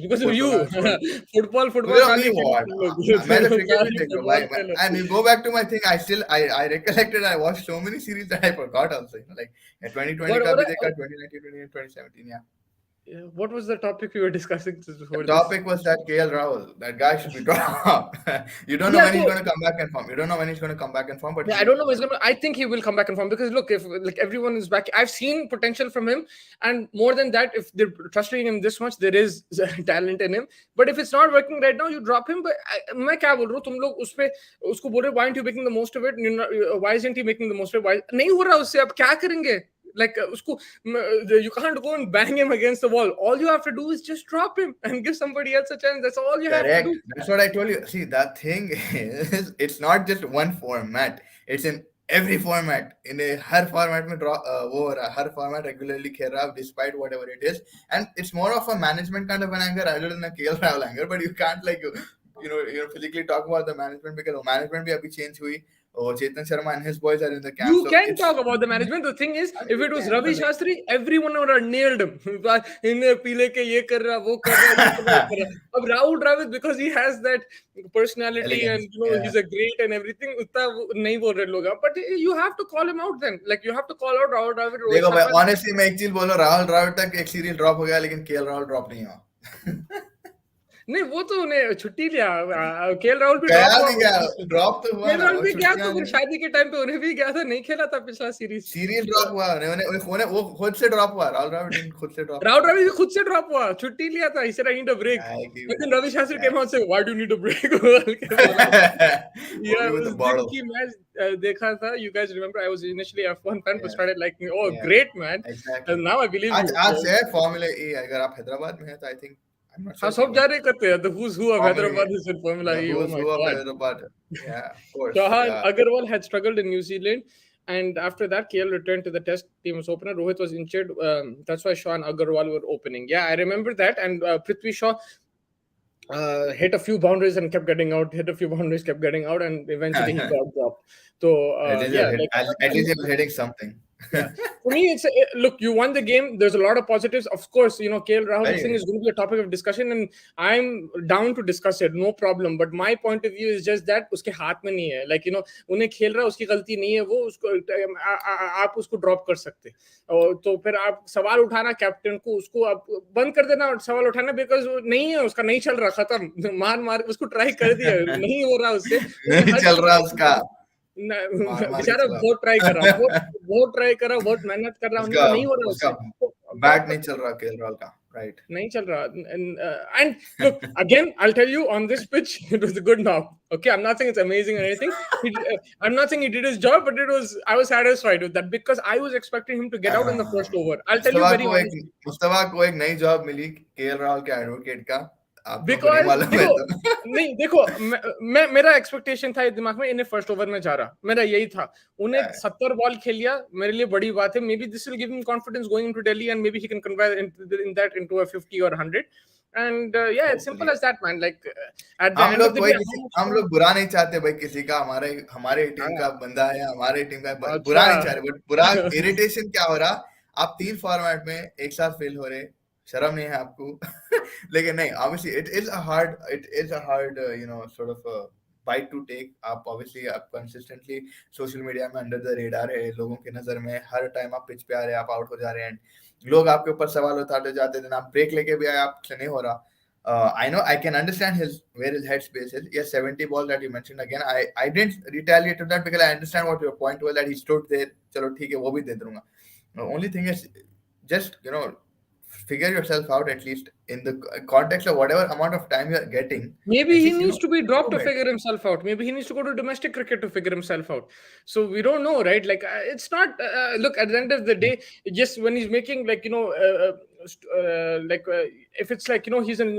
Because of Football you. tournaments को फुटबॉल मुझे खाली नहीं खेलो what तुम लोग. मैं तो क्रिकेट भी खाली देख रहा हूँ फुटबॉल भाई, खेलो. and you go back to my thing, I recollected I watched so many series that I forgot also, like 2020 का भी देखा, 2019, 2017, yeah. What was the topic we were discussing before The this? topic was that KL Rahul, that guy should be dropped. You don't know Yeah, when he's so going to come back and form. You don't know when he's going to come back and form, but yeah, I don't know when he's gonna. I think he will come back and form because look, if like everyone is back, I've seen potential from him, and more than that, if they're trusting him this much, there is talent in him. But if it's not working right now, you drop him. But मैं क्या बोल रहा हूँ, तुम लोग उस पे उसको बोल रहे, why aren't you making the most of it? Why isn't he making the most of it? Why नहीं हो रहा उससे, अब क्या करेंगे? Like उसको you can't go and bang him against the wall. All you have to do is just drop him and give somebody else a chance. That's all you have to correct. do. That's what I told you. See, that thing is, it's not just one format. It's in every format. In a her format में draw वो हो रहा है, हर format regularly खेल रहा है, despite whatever it is. And it's more of a management kind of an anger rather than a KL Rahul anger. But you can't like physically talk about the management because the management भी अभी change हुई. Oh, Chetan Sharma and his boys are in the camp. You So can it's talk about the management. The thing is, I mean, if you it was can, Ravi but like, Shastri, everyone would have nailed him. इन्हें पीले के ये कर रहा, वो कर रहा, ये कर रहा, वो कर रहा. अब Rahul Dravid, because he has that personality and elegance. Yeah. he's a great and everything, उतना नहीं बोल रहे लोग. But you have to call him out then. Like you have to call out Rahul Dravid. Rohit देखो भाई, Sharma. honestly मैं एक चीज बोलो, राहुल द्रविड़ तक एक सीरीज ड्रॉप हो गया लेकिन केएल राहुल ड्रॉप नहीं हुआ. नहीं वो तो उन्हें छुट्टी लिया, केएल राहुल भी गया ड्रॉप भी क्या, हुआ, ड्रॉप तो हुआ केएल ना राहुल वो, भी गया छुट्टियां तो फिर नहीं, शादी के टाइम पे उन्हें भी गया था, नहीं खेला था पिछला सीरीज। सीरीज ड्रॉप हुआ, वो खुद से ड्रॉप हुआ, राहुल द्रविड़ खुद से ड्रॉप राहुल हुआ। द्रविड़ भी खुद से ड्रॉप हुआ, छुट्टी लिया था, he said I need a break, क्या है कि लेकिन रवि शास्त्री क्या came out say why do you need a break बोल के बोला। है वो यार भी उस तो दिन बड़ो, की मैच देखा था, you guys remember I was initially a F1 fan but yes, started liking, oh yes, great man, exactly. and now I believe आज you। आज से है फॉर्मूला ई, अगर आप हैदराबाद में हैं तो I think, I am not हाँ श्योर कि सब जा रहे करते हैं, the who's who of formula E, Hyderabad is in Formula the E, oh who's my who of god। Hyderabad, या ऑफ कोर्स, Chauhan या Agarwal had struggled in New Zealand, and after that, KL returned to the Test team as opener. Rohit was injured. That's why Chauhan Agarwal were opening. Yeah, I remember that. And Prithvi Shaw hit a few boundaries and kept getting out. Hit a few boundaries, kept getting out, and eventually he got dropped. So yeah, like at least he was hitting something. yeah, for me, it's look. You won the game. There's a lot of positives. Of course, you know KL Rahul Very thing is going to be a topic of discussion, and I'm down to discuss it. No problem. But my point of view is just that उसके हाथ में नहीं है. Like you know, उन्हें खेल रहा है, उसकी गलती नहीं है. वो उसको आप उसको ड्रॉप कर सकते. और तो फिर आप सवाल उठाना कैप्टन को, उसको आप बंद कर देना और सवाल उठाना, बिकॉज नहीं है, उसका नहीं चल रहा, खत्म, मार मार उसको ट्राई कर दिया, नहीं हो रहा उससे, नहीं हर चल रहा उसका, चीज मार मार के बेचारा चला, बहुत ट्राई कर रहा, बहुत ट्राई कर रहा, बहुत मेहनत कर रहा, उसका नहीं हो रहा उसका उससे, तो बैट ड्रॉप नहीं कर, चल रहा केएल राहुल का, राइट। नहीं चल रहा। And look, again I'll tell you, on this pitch it was a good knock. Okay, I'm not saying it's amazing or anything. I'm not saying he did his job, but I was satisfied with that because I was expecting him to get out in the first over. I'll tell you very honestly. Mustafa को एक नई job मिली KL Rahul के advocate का, आप लोगों को नहीं because मालूम है देखो, तो नहीं देखो, मेरा एक्सपेक्टेशन था दिमाग में, इन्हें फर्स्ट ओवर में जा रहा, मेरा यही था, उन्हें 70 बॉल खेल लिया, मेरे लिए बड़ी बात है, may be this will give him confidence going into Delhi and may be he can convert in that into a 50 और 100 and yeah, it's simple as that, man. Like at the हम end of लोग the कोई day, किसी, हम लोग बुरा नहीं चाहते भाई किसी का, हमारे हमारे टीम का बंदा है, हमारे टीम का बुरा अच्छा। नहीं चाह रहे, बट बुरा इरिटेशन क्या हो रहा, आप 3 फॉर्मेट में एक साथ फेल हो रहे, शर्म नहीं है आपको? लेकिन नहीं, obviously it is a hard you know sort of a bite to take. आप obviously आप consistently सोशल मीडिया में अंडर द रेडार है, लोगों की नजर में, हर टाइम आप पिच पे आ रहे हैं, आप आउट हो जा रहे हैं, लोग आपके ऊपर सवाल उठाते जाते हैं, आप ब्रेक लेके भी आए, आपसे नहीं हो रहा। I know, I can understand where his headspace is. Yes, 70 ball that you mentioned again. I didn't retaliate to that because I understand what your point was, that he stood there. चलो ठीक है, वो भी दे दूंगा. The only thing is just figure yourself out, at least in the context of whatever amount of time you are getting. Maybe At he least needs to be dropped to improve it. figure himself out. Maybe he needs to go to domestic cricket to figure himself out. So we don't know, right? Like it's not. Look, at the end of the day, just when he's making like if it's like he's in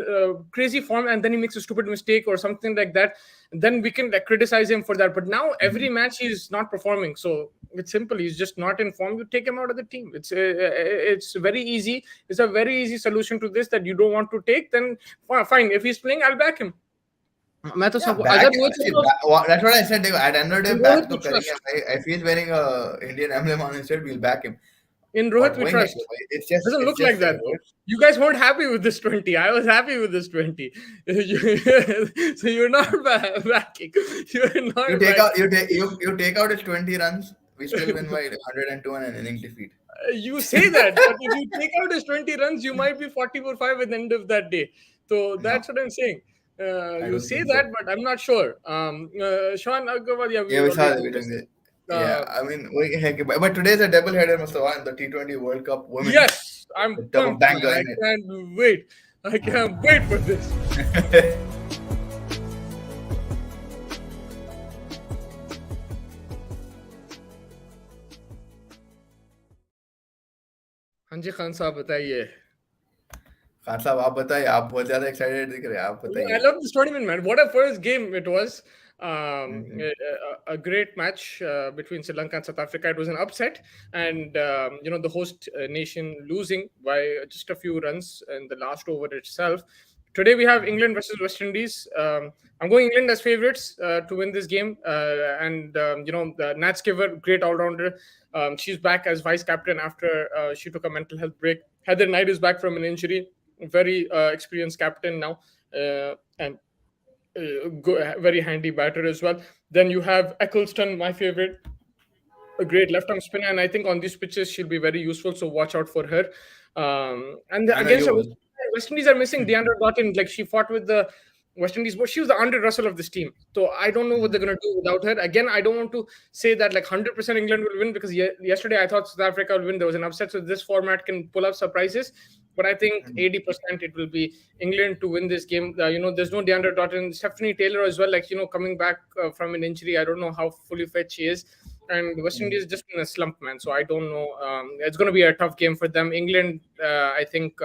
crazy form and then he makes a stupid mistake or something like that, then we can like criticize him for that. But now every match he's not performing, so it's simple. He's just not in form. You take him out of the team. It's very easy. It's a very easy solution to this that you don't want to take. Then fine. If he's playing, I'll back him. मैं तो Yeah, सब back. अगर Rohit See, Sharma that's what I said. At end of the day, in back Rohit तो we करेंगे trust. भाई. If he's wearing a Indian emblem on his shirt, we'll back him. In और Rohit we वही है trust. कि भाई, it's Doesn't look just like that though. Rohit. You guys weren't happy with this 20. I was happy with this 20. So you're not backing. You're not You take backing. out you take out his 20 runs, we still win by 102 and an innings defeat. You say that, but if you take out his 20 runs, you might be 44-5 at the end of that day. So that's No, what I'm saying. I You don't say think that, so. but I'm not sure. Sean Agarwal, yeah, we Yeah, we saw already we're doing discussed. it. Yeah, I mean, but today's a double header, Mustafa, in the T20 World Cup Women. Yes, I'm The double pumped, man. banger I in it. can't wait. I can't wait for this. हाँ जी खान साहब बताइए. खान साहब आप बताइए, आप बहुत ज्यादा excited दिख रहे हैं, आप I बताइए. love this tournament, man. What a first game it was. Mhm. A great match between Sri Lanka and South Africa. It was an upset, and the host nation losing by just a few runs in the last over itself. Today we have England versus West Indies. I'm going England as favorites to win this game, and the Nat Skiver, great all-rounder. She's back as vice captain after she took a mental health break. Heather Knight is back from an injury. Very experienced captain now, and very handy batter as well. Then you have Eccleston, my favorite, a great left-arm spinner, and I think on these pitches she'll be very useful. So watch out for her. And I know against you will. West Indies are missing DeAndre Dottin. Like she fought with the West Indies, but she was the Andre Russell of this team. So I don't know what they're gonna do without her. Again, I don't want to say that like 100% England will win because yesterday I thought South Africa will win. There was an upset, so this format can pull up surprises. But I think 80% it will be England to win this game. There's no DeAndre Dottin, Stephanie Taylor as well. Like coming back from an injury, I don't know how fully fit she is. And West Indies just in a slump, man. So I don't know. It's going to be a tough game for them. England, I think.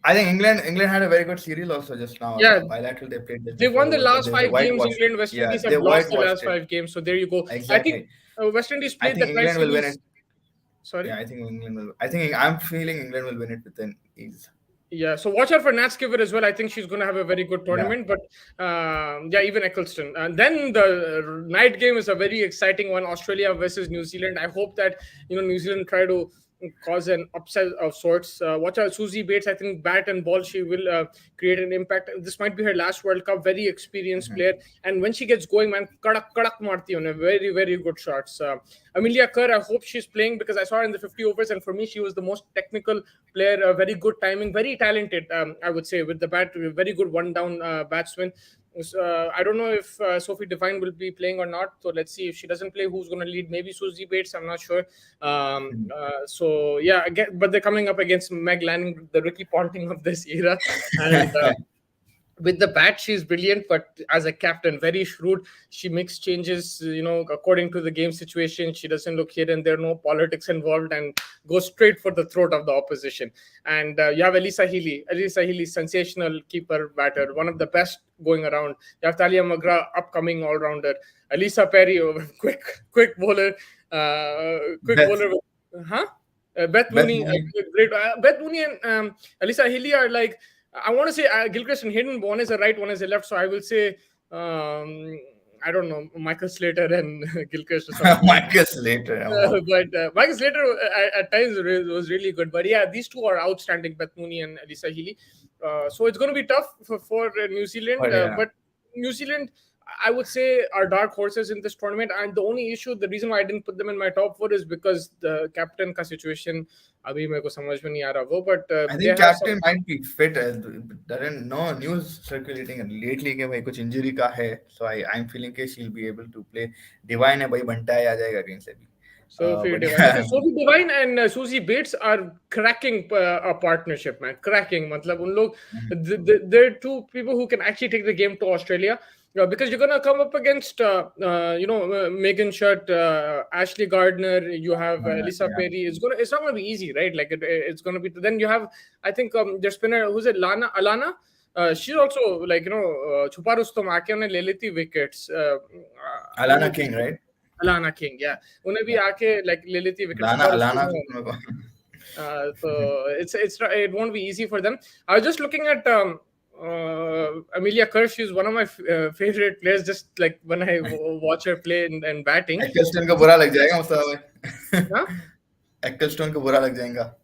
I think England had a very good series also just now. Yeah, Bilateral they played just they won before the World Cup. last They 5 games. whitewashed. England, West Yeah, Indies they have lost the whitewashed last it. 5 games. So there you go. Exactly. I think West Indies I played think the England will win Tri-Series. it. Sorry. Yeah, I think England will. I think I'm feeling England will win it with an ease. Yeah, so watch out for Nat Skiver as well. I think she's going to have a very good Yeah. tournament. But even Eccleston. And then the night game is a very exciting one: Australia versus New Zealand. I hope that New Zealand try to cause an upset of sorts. Watch out, Susie Bates. I think bat and ball, she will create an impact. This might be her last World Cup. Very experienced player, and when she gets going, man, kadak marti on a very very good shots. Amelia Kerr, I hope she's playing because I saw her in the 50 overs, and for me, she was the most technical player. Very good timing, very talented. I would say with the bat, very good one down batsman. I don't know if Sophie Devine will be playing or not. So let's see if she doesn't play, who's going to lead. Maybe Susie Bates. I'm not sure. So yeah, again, but they're coming up against Meg Lanning, the Ricky Ponting of this era, and. With the bat, she's brilliant, but as a captain, very shrewd. She makes changes, according to the game situation. She doesn't look here and there, no politics involved, and goes straight for the throat of the opposition. And you have Elisa Healy. Elisa Healy, sensational keeper batter, one of the best going around. You have Talia McGrath, upcoming all-rounder. Elisa Perry, quick bowler. Beth Mooney, great. Beth Mooney and Elisa Healy are like, I want to say Gilchrist and Hayden. One is a right, one is a left. So I will say, I don't know, Michael Slater and Gilchrist or something. Michael Slater. But Michael Slater at times was really good. But yeah, these two are outstanding, Beth Mooney and Elisa Healy. So it's going to be tough for New Zealand. But New Zealand, I would say, are dark horses in this tournament. And the only issue, the reason why I didn't put them in my top 4 is because the captain ka situation abhi mere ko samajh mein nahi aa raha wo. But I think captain might be fit. Doesn't no news circulating lately कि भाई कुछ injury का है. So I'm feeling कि she'll be able to play. Divine है भाई बनता है आ जाएगा कहीं से भी. Sophie Devine and Susie Bates are cracking a partnership, man. Cracking. Matlab, un log, they're two people who can actually take the game to Australia. Because you're gonna come up against, Megan Shutt, Ashley Gardner. You have Elisa Perry. It's not gonna be easy, right? Like it's gonna be. Then you have, I think, their spinner. Who's it? Alana. She's also like Chupa Rustom आके उन्हें ले लेती wickets. Alana King, right? Alana King, yeah. उन्हें भी आके like ले लेती wickets. Alana. So it won't be easy for them. I was just looking at. Amelia Kerr, she's one of my favorite players. Just like when I watch her play and batting. Eccleston को बुरा लग जाएगा मुझे. Eccleston को बुरा लग जाएगा.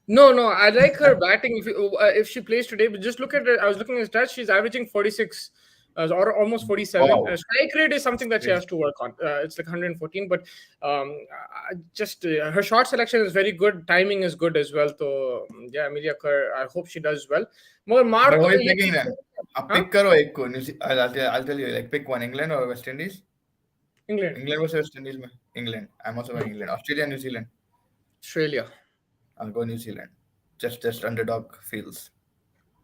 No, I like her batting. If she plays today, but just look at her. I was looking at stats. She's averaging 46. Or almost 47. Wow. Strike rate is something that she has to work on. It's like 114, but just her shot selection is very good. Timing is good as well. So yeah, Amelia Kerr, I hope she does well. But what are you thinking then? Pick karo ek ko. I'll tell you. Like pick one, England or West Indies. England versus West Indies. England. I'm also going England. Australia, New Zealand. Australia. I'll go New Zealand. Just underdog feels.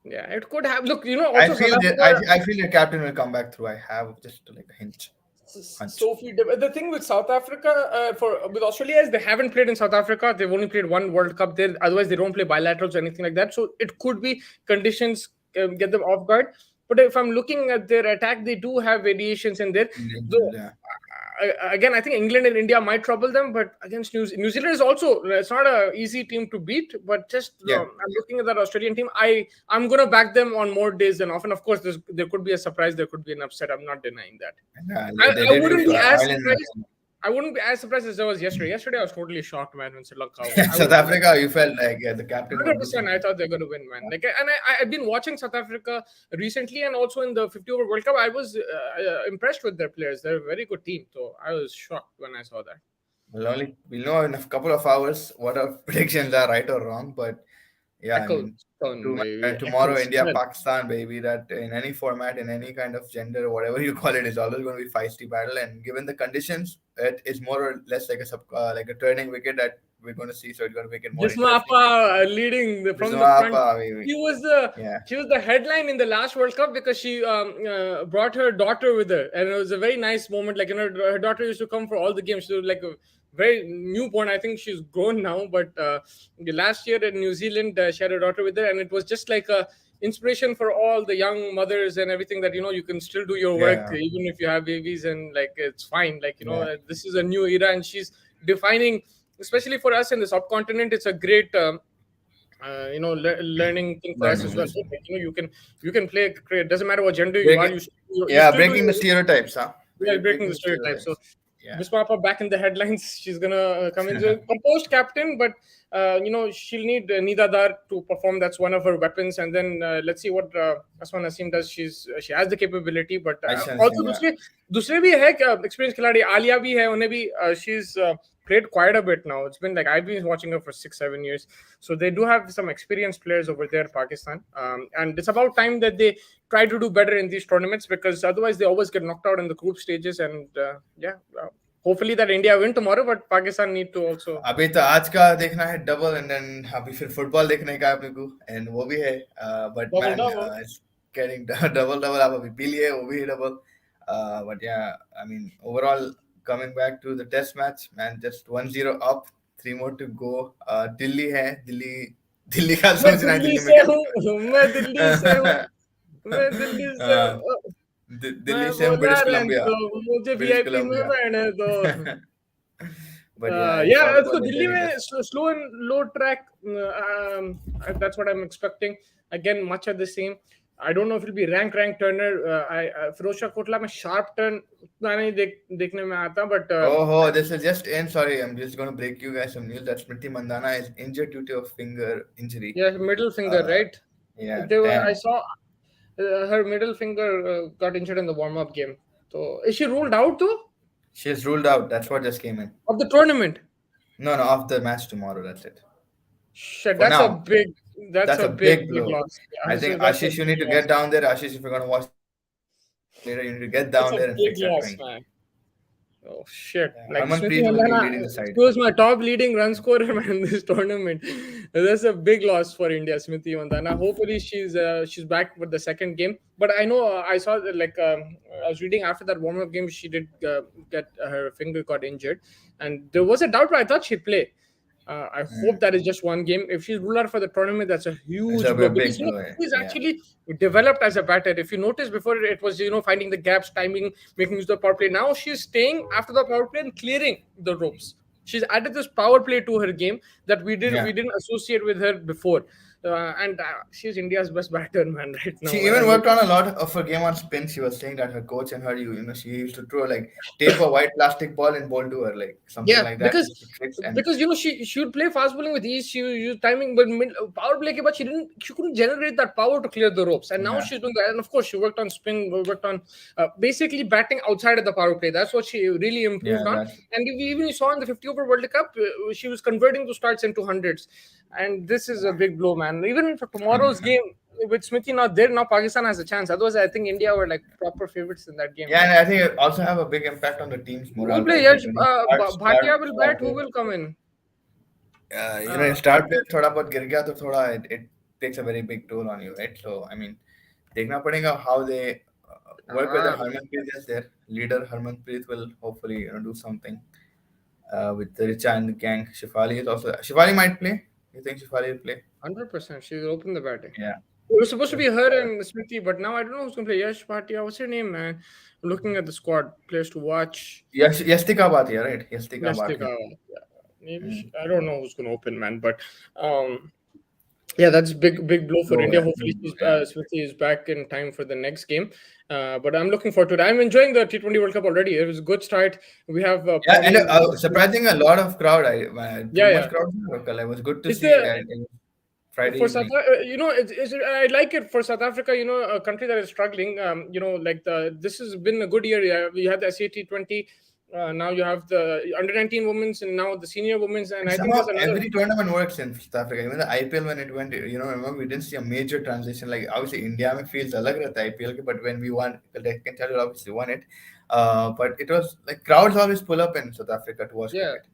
Yeah, it could have. Look, also I feel the captain will come back through. I have just like a hint. Sophie, the thing with South Africa, with Australia, is they haven't played in South Africa. They've only played one World Cup there. Otherwise, they don't play bilaterals or anything like that. So it could be conditions get them off guard. But if I'm looking at their attack, they do have variations in there. Again, I think England and India might trouble them, but against New Zealand is also, it's not an easy team to beat. But just I'm looking at that Australian team. I'm gonna back them on more days than often. Of course, there could be a surprise, there could be an upset. I'm not denying that. I wouldn't be as surprised. I wouldn't be as surprised as I was yesterday. Yesterday, I was totally shocked, man, when Sri Lanka won. South Africa, you felt like the captain. 100%, I thought they were going to win, man. I've been watching South Africa recently, and also in the 50 over World Cup. I was impressed with their players. They're a very good team. So I was shocked when I saw that. We'll know in a couple of hours what our predictions are, right or wrong. But Yeah, I mean, Echoes, baby, tomorrow echoes. India Well, Pakistan, baby. That in any format, in any kind of gender or whatever you call it, is always going to be feisty battle. And given the conditions, it is more or less like like a turning wicket that we're going to see. So it's going to make it more interesting. Jismapa leading from the front. Bismapa, baby. She was the Yeah, she was the headline in the last World Cup because she brought her daughter with her, and it was a very nice moment. Like, her daughter used to come for all the games. She was like a very newborn. I think she's grown now, but last year in New Zealand, she had her daughter with her, and it was just like a inspiration for all the young mothers and everything, that you can still do your work yeah, even if you have babies, and like it's fine. Like, yeah. this is a new era, and she's defining, especially for us in the subcontinent. It's a great learning thing for us Learning as well. lesson. Like, you can play cricket. Doesn't matter what gender you are. Breaking, You yeah, still do breaking the your, stereotypes, huh? yeah, breaking Breaking the the stereotypes. So stereotypes. Yeah. Bismapa back in the headlines. She's gonna come in. The composed captain, but she'll need Nida Dar to perform. That's one of her weapons. And then let's see what Asman Naseem does. She has the capability, but I sense also him, yeah. दूसरे भी है experience खिलाड़ी आलिया भी है उन्हें भी she's played quite a bit now. It's been like I've been watching her for 6-7 years, so they do have some experienced players over there, Pakistan, and it's about time that they try to do better in these tournaments, because otherwise they always get knocked out in the group stages. And hopefully that India win tomorrow, but Pakistan need to also अभी तो आज का देखना है double and then अभी फिर football देखने का है अपने को एंड वो भी है but double man double. It's getting double double आप अभी पी लिए वो भी डबल बट या I mean overall coming back to the test match man just 1-0 up 3 more to go Delhi है दिल्ली दिल्ली का मैं सोच रहा है दिल्ली दिल्ली में से क्या हूँ, मैं दिल्ली से हूँ, मैं दिल्ली से uh, हूँ, मैं दिल्ली से हम बोला ब्रिटिश रहने कोलंबिया दो, मुझे ब्रिटिश वीआईपी में कोलंबिया बैठने दो. but yeah it's Yeah, all देखो about the दिल्ली में cleanliness slow and low track. That's what I'm expecting. Again, much of the same. I don't know if it'll be rank Turner. Firoz Shah Kotla में sharp turn उतना नहीं देखने में आता, but Oh, this is just in. Sorry, I'm just going to break you guys some news that Smriti Mandana is injured due to a finger injury. yeah, middle finger, Uh, right? yeah, I damn. saw her middle finger got injured in the warm-up game. So is she ruled out though She's ruled out. That's what just came in. of the tournament? No, no, off the match tomorrow. That's it. Shit, For that's a now, big, that's that's a a big, big big blow. loss. I Yeah, so think that's a Ashish, you big need to loss. get down there. Ashish, if you're going to watch later, you need to get That's down a there and big fix that loss, wing. man. Oh shit! Yeah. Like Smriti Harmanpreet will be Mandana, leading the side. she was my top leading run scorer man in this tournament. That's a big loss for India, Smriti Mandana. Hopefully she's back for the second game. But I know I saw that, like I was reading after that warm up game, she did get her finger got injured, and there was a doubt. But I thought she'd play. I hope that is just one game. If she's ruled out for the tournament, that's a It's huge blow, a because big blow. she's Yeah. actually developed as a batter. If you notice, before it was finding the gaps, timing, making use of the power play. Now she's staying after the power play and clearing the ropes. She's added this power play to her game that we Yeah. didn't associate with her before, and she's India's best batter, man, right now. She even worked on a lot of her game on spin. She was saying that her coach and her, she used to throw like tape a white plastic ball and ball to her, like something Yeah, like that. because Just to tricks and because she would play fast bowling with ease. She would use timing, but power play ke baad she couldn't generate that power to clear the ropes. And now yeah, she's doing that. And of course, she worked on spin, worked on basically batting outside of the power play. That's what she really improved yeah, on. that's And even you saw in the 50 over World Cup, she was converting those starts into hundreds. And this is a big blow, man. Even for tomorrow's 100%. game, with Smithy not there, now Pakistan has a chance. Otherwise, I think India were like proper favorites in that game, Yeah, man. and I think it also have a big impact on the team's Who will morale, play? right? Like Yash, when you Bhatia will bat. Who will come in? you start with थोड़ा बहुत गिर गया तो थोड़ा it takes a very big toll on you, right? So I mean, देखना पड़ेगा how they work with the Ah, Harmanpreet is their leader. Harmanpreet will hopefully do something with the Richa and the gang. Shifali might play. You think Shifali will play? 100%. She's open the batting. Yeah. It was supposed to Yes. be her and Smriti, but now I don't know who's going to play. Yash Bhatia. What's her name, man? Looking at the squad, players to watch. Yastika बात है, right? Yastika बात है. Yastika. Yeah, maybe I don't know who's going to open, man. But yeah, that's big blow for Blow, India. yeah. Hopefully, Yeah. Smriti is back in time for the next game. But I'm looking forward to it. I'm enjoying the T20 World Cup already. It was a good start. We have Yeah, and probably surprising a lot of crowd. Too yeah, much yeah. crowd. It was good to It's see the Friday for South, evening. I like it for South Africa. A country that is struggling. Like this has been a good year. Yeah, we had the SAT 20. Now you have the under 19 women's and now the senior women's, and And I think somehow there's another. every tournament works in South Africa. Even the IPL when it went, remember we didn't see a major transition. Like obviously India में feels अलग रहता है IPL के, but when we won, I can tell you obviously won it. But it was like crowds always pull up in South Africa to watch Yeah, cricket.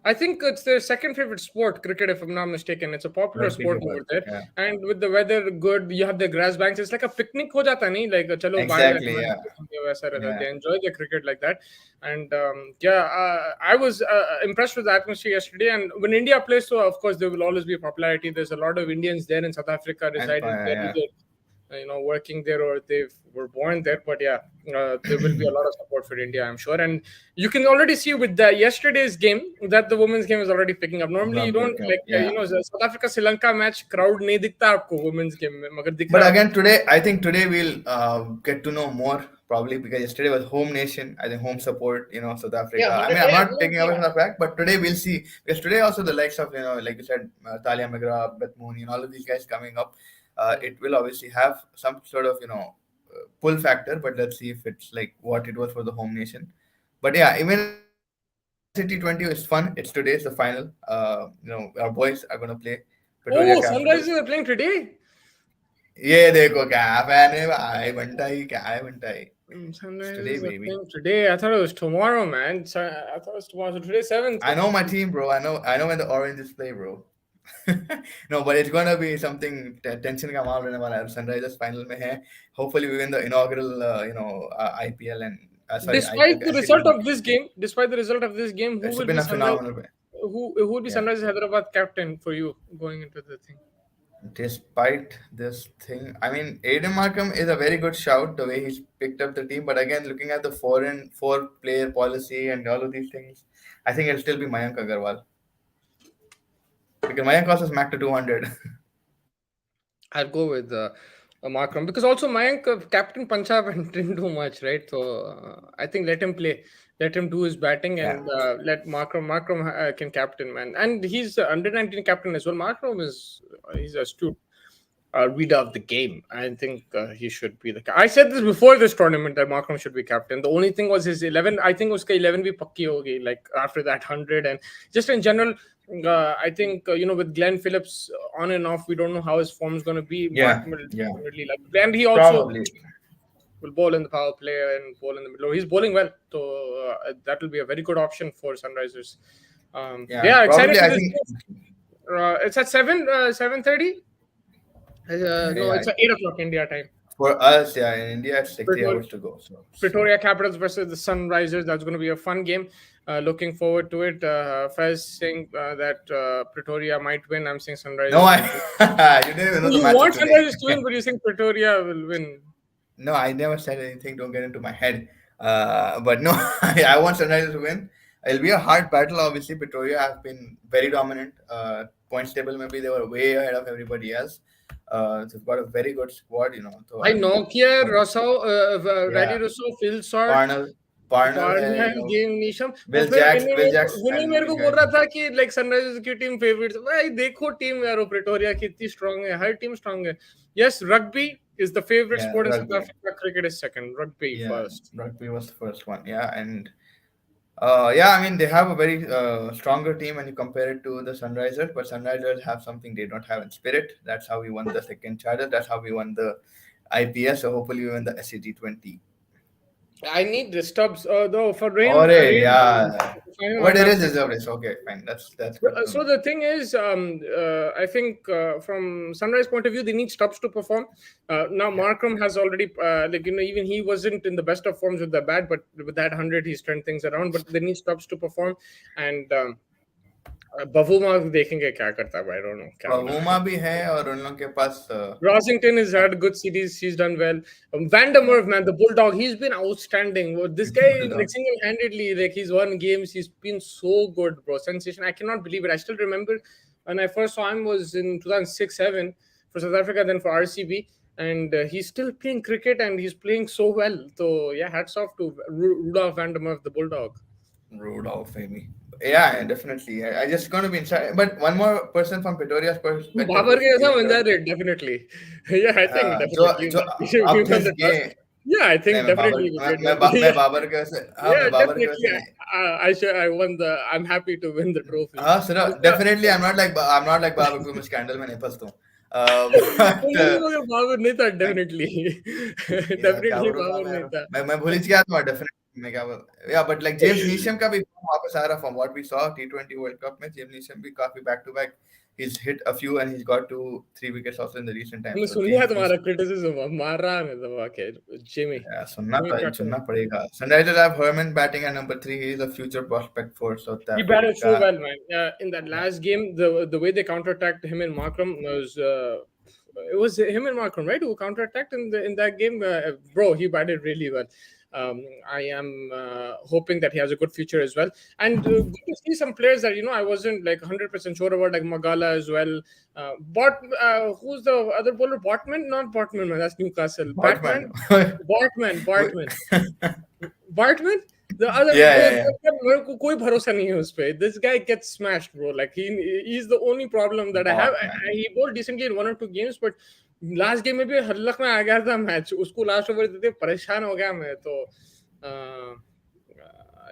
I think it's their second favorite sport, cricket, if I'm not mistaken. It's a popular Rugby के sport बाद, over there. yeah, And with the weather good, you have the grass banks. It's like a picnic ho jata nahi? Like, chalo bahar jaake exactly, match yeah, देखेंगे, वैसा रहता है. yeah, They enjoy the cricket like that. And yeah, I was impressed with the atmosphere yesterday. And when India plays, so of course there will always be popularity. There's a lot of Indians there in South Africa, and resided there, yeah, either working there or they were born there. But yeah, there will be a lot of support for India, I'm sure. And you can already see with the yesterday's game that the women's game is already picking up. Normally, you not don't pick up, like yeah. South Africa Sri Lanka match crowd नहीं दिखता आपको women's game में, मगर दिख But रहा again, today, I think today we'll get to know more probably because yesterday was home nation, I think home support, South yeah, Africa. I 100, mean, I'm yeah, not taking away from the fact, but today we'll see. Because today also the likes of, like you said, Talia Magra, Beth Mooney, and all of these guys coming up, it will obviously have some sort of, pull factor, but let's see if it's like what it was for the home nation. But yeah, even City 20 is fun. It's today's the final. Our boys are going to play Pretoria oh, Capital. Sunrisers are playing today. ये देखो क्या fan है भाई बंटा ही क्या है बंटा ही It's today Sunrisers are baby. playing today. I thought it was tomorrow, man. I thought it was tomorrow. So today's 7th. I know my team, bro. I know when the oranges play, bro. No, but it's gonna be something tension का माहौल रहने वाला है. Sunrisers final में है. Hopefully we win the inaugural IPL and sorry IPL Despite का the SCT result of 20. this game, who It's will be been a Sunrise? phenomenal way. Who will be Yeah. Sunrise Hyderabad captain for you going into the thing? Despite this thing, I mean, Aiden Markham is a very good shout the way he's picked up the team. But again, looking at the four-player policy and all of these things, I think it'll still be Mayank Agarwal because Mayank also smacked to 200. I'll go with Markram because also Mayank captain Punjab and didn't do much, right? So I think let him play, let him do his batting, Yeah. and let Markram can captain, man. And he's under 19 captain as well. Markram is he's astute. Reader of the game. I think he should be the. I said this before this tournament that Markram should be captain. The only thing was his 11. I think uska 11 bhi pakki hogi. Like after that 100 and just in general, I think with Glenn Phillips on and off, we don't know how his form is going to be. Yeah, Markram will yeah, definitely like. And he also probably. will bowl in the power play and bowl in the middle. He's bowling well, so that will be a very good option for Sunrisers. Yeah, Yeah, excited probably. for I this think. game. It's at 7:30. No, Yeah, it's at 8 o'clock India time. for us, yeah, in India, it's 60 Pretor- hours to go. So Pretoria Capitals versus the Sunrisers. That's going to be a fun game. Looking forward to it. Fez saying that Pretoria might win. I'm saying Sunrisers. no, will win. you didn't even know the You match want of today. Sunrisers to win, but you think Pretoria will win. No, I never said anything. Don't get into my head. But no, I want Sunrisers to win. It'll be a hard battle. Obviously, Pretoria have been very dominant. Points table, maybe they were way ahead of everybody else. They've got a very good squad, So I I mean, Nokia, Rousseau, Raddy yeah, Russo, Phil Sart, Parnell, Parnell, Barnham, है, game Neesham और Will फिर Jacks, Will Jacks, Vinay and मेरे these को बोल guys. रहा था कि like Sunrisers की टीम फेवरेट्स भाई देखो टीम यार प्रिटोरिया की इतनी स्ट्रांग है हर टीम स्ट्रांग है yes rugby is the favorite Yeah, sport in South rugby. Africa. Cricket is second. Rugby Yeah, first. rugby was the first one. Yeah, and yeah, I mean they have a very stronger team when you compare it to the Sunrisers, but Sunrisers have something they don't have in spirit. That's how we won the second charter. That's how we won the IPS. So hopefully we win the SCT 20. I need the stubs though for rain. Oh, Rain yeah. final But it match. is deserved. It's okay, fine. That's good to So know. the thing is, I think from Sunrise point of view, they need Stubbs to perform. Now Markram has already, even he wasn't in the best of forms with the bat, but with that 100, he's turned things around. But they need Stubbs to perform, and Bavuma देखेंगे क्या करता है. I don't know. क्या होना है. Uma भी है और उन लोगों के पास Rosington has had a good series. He's done well. Van der Merwe, man, the Bulldog, he's been outstanding. This guy, Bulldog. like single-handedly, like he's won games. He's been so good, bro. Sensation. I cannot believe it. I still remember when I first saw him was in 2006-7 for South Africa, then for RCB. And he's still playing cricket and he's playing so well. So, yeah, hats off to Rudolph Van der Merwe, the Bulldog. Rudolph, maybe. Yeah, definitely. I just going to be inside. But one more person from Pretoria's perspective. Babar ke aisa bन जाए red, definitely. Yeah, I think definitely. जो We've अब done जिस the task. Yeah, I नहीं think definitely we did win. मैं बाबर के वैसे हाँ Yeah, मैं बाबर के definitely. वैसे नहीं I won the. I'm happy to win the trophy. हाँ सुनो उसका definitely I'm not like Babar को मैं स्कैंडल में नहीं फंसता हूँ वो बट मुझे लगा बाबर नहीं था डेफिनेटली या क्या डेफिनेटली बोल रहा था बाबर मैं नहीं यार था मैं भूल ही गया था डेफिनेटली मैं क्या बोल या बट लाइक जेम्स नीशम का भी वापस आ रहा from what we saw T20 world cup में जेम्स नीशम भी काफी back to back he's hit a few and he's got 2 3 wickets also in the recent मैंने times so सुन लिया James तुम्हारा Neesham क्रिटिसिज्म मार रहा है दबा के जिमी जिमी सुनना पड़ेगा Sunrisers have Herman batting at number 3 he is a future prospect for South He batted Africa so well, man. In that last game, the way they counterattacked him and Markram was it was him and Markram, right? Who counterattacked in that game, bro. He batted really well. I am hoping that he has a good future as well, and good to see some players that I wasn't like 100% sure about, like Magala as well. Who's the other bowler? Botman, not Botman, man. That's Newcastle. Botman Batman, Bartman. Bartman, the other yeah मेरे को कोई भरोसा नहीं है उस पे. This guy gets smashed, bro. Like he's the only problem that I have. Botman He bowled decently in 1 or 2 games, but last game में भी हल्लक में आ गया था मैच. उसको लास्ट ओवर देते परेशान हो गया मैं तो. Uh,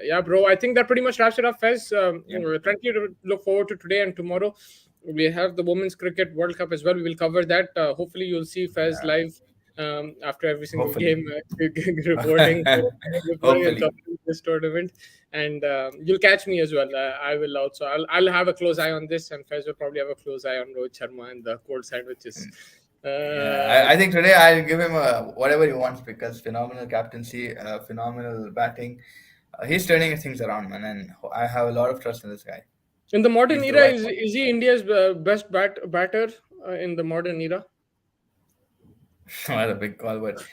yeah, bro. I think that pretty much wraps it up, Fez. yeah Plenty to look forward to today and tomorrow. We have the Women's Cricket World Cup as well. We will cover that. Hopefully, you'll see Fez yeah live after every single hopefully game, reporting, reporting and hopefully covering this tournament. And you'll catch me as well. I will also. I'll have a close eye on this, and Fez will probably have a close eye on Rohit Sharma and the cold sandwiches. Yeah, I think today I'll give him whatever he wants because phenomenal captaincy, phenomenal batting. He's turning things around, man, and I have a lot of trust in this guy. In the modern He's the era, right is he India's best batter in the modern era? one. That's a big call, but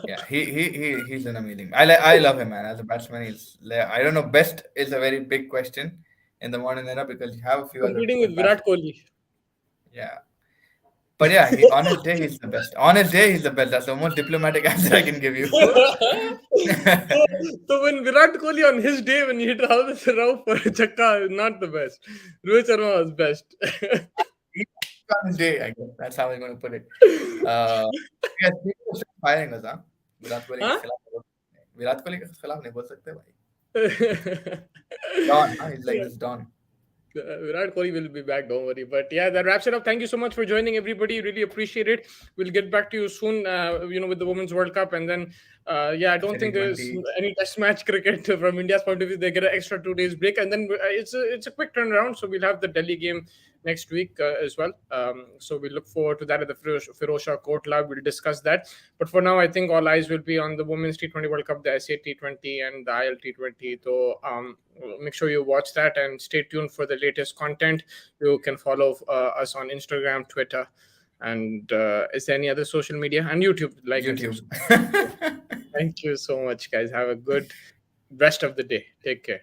yeah, he's an amazing. I love him, man. As a batsman, I don't know. Best is a very big question in the modern era because you have a few other Competing good with Virat batsmen. Kohli. Yeah, but yeah, on his day he's the best. On his day he's the best. That's the most diplomatic answer I can give you. So when Virat Kohli on his day when he hit Rahul for Chakka, not the best. Rohit Sharma was best. On his day, I guess. That's how I'm going to put it. Yes, people are still firing us, huh? Virat Kohli के Huh? खिलाफ विराट कोहली के खिलाफ नहीं बोल सकते भाई. Don, huh? He's like Yeah. this Don. Virat Kohli will be back, don't worry. But yeah, that wraps it up. Thank you so much for joining, everybody. Really appreciate it. We'll get back to you soon, with the Women's World Cup. And then, I don't think there's T20. any test match cricket from India's point of view. They get an extra 2 days break. And then it's a quick turnaround. So we'll have the Delhi game next week as well. So we look forward to that at the Firozshah Court Lab. We'll discuss that. But for now, I think all eyes will be on the Women's T20 World Cup, the SA T20 and the IL T20. So make sure you watch that and stay tuned for the latest content. You can follow us on Instagram, Twitter, and is there any other social media? And YouTube, like and YouTube. subscribe. Thank you so much, guys. Have a good rest of the day. Take care.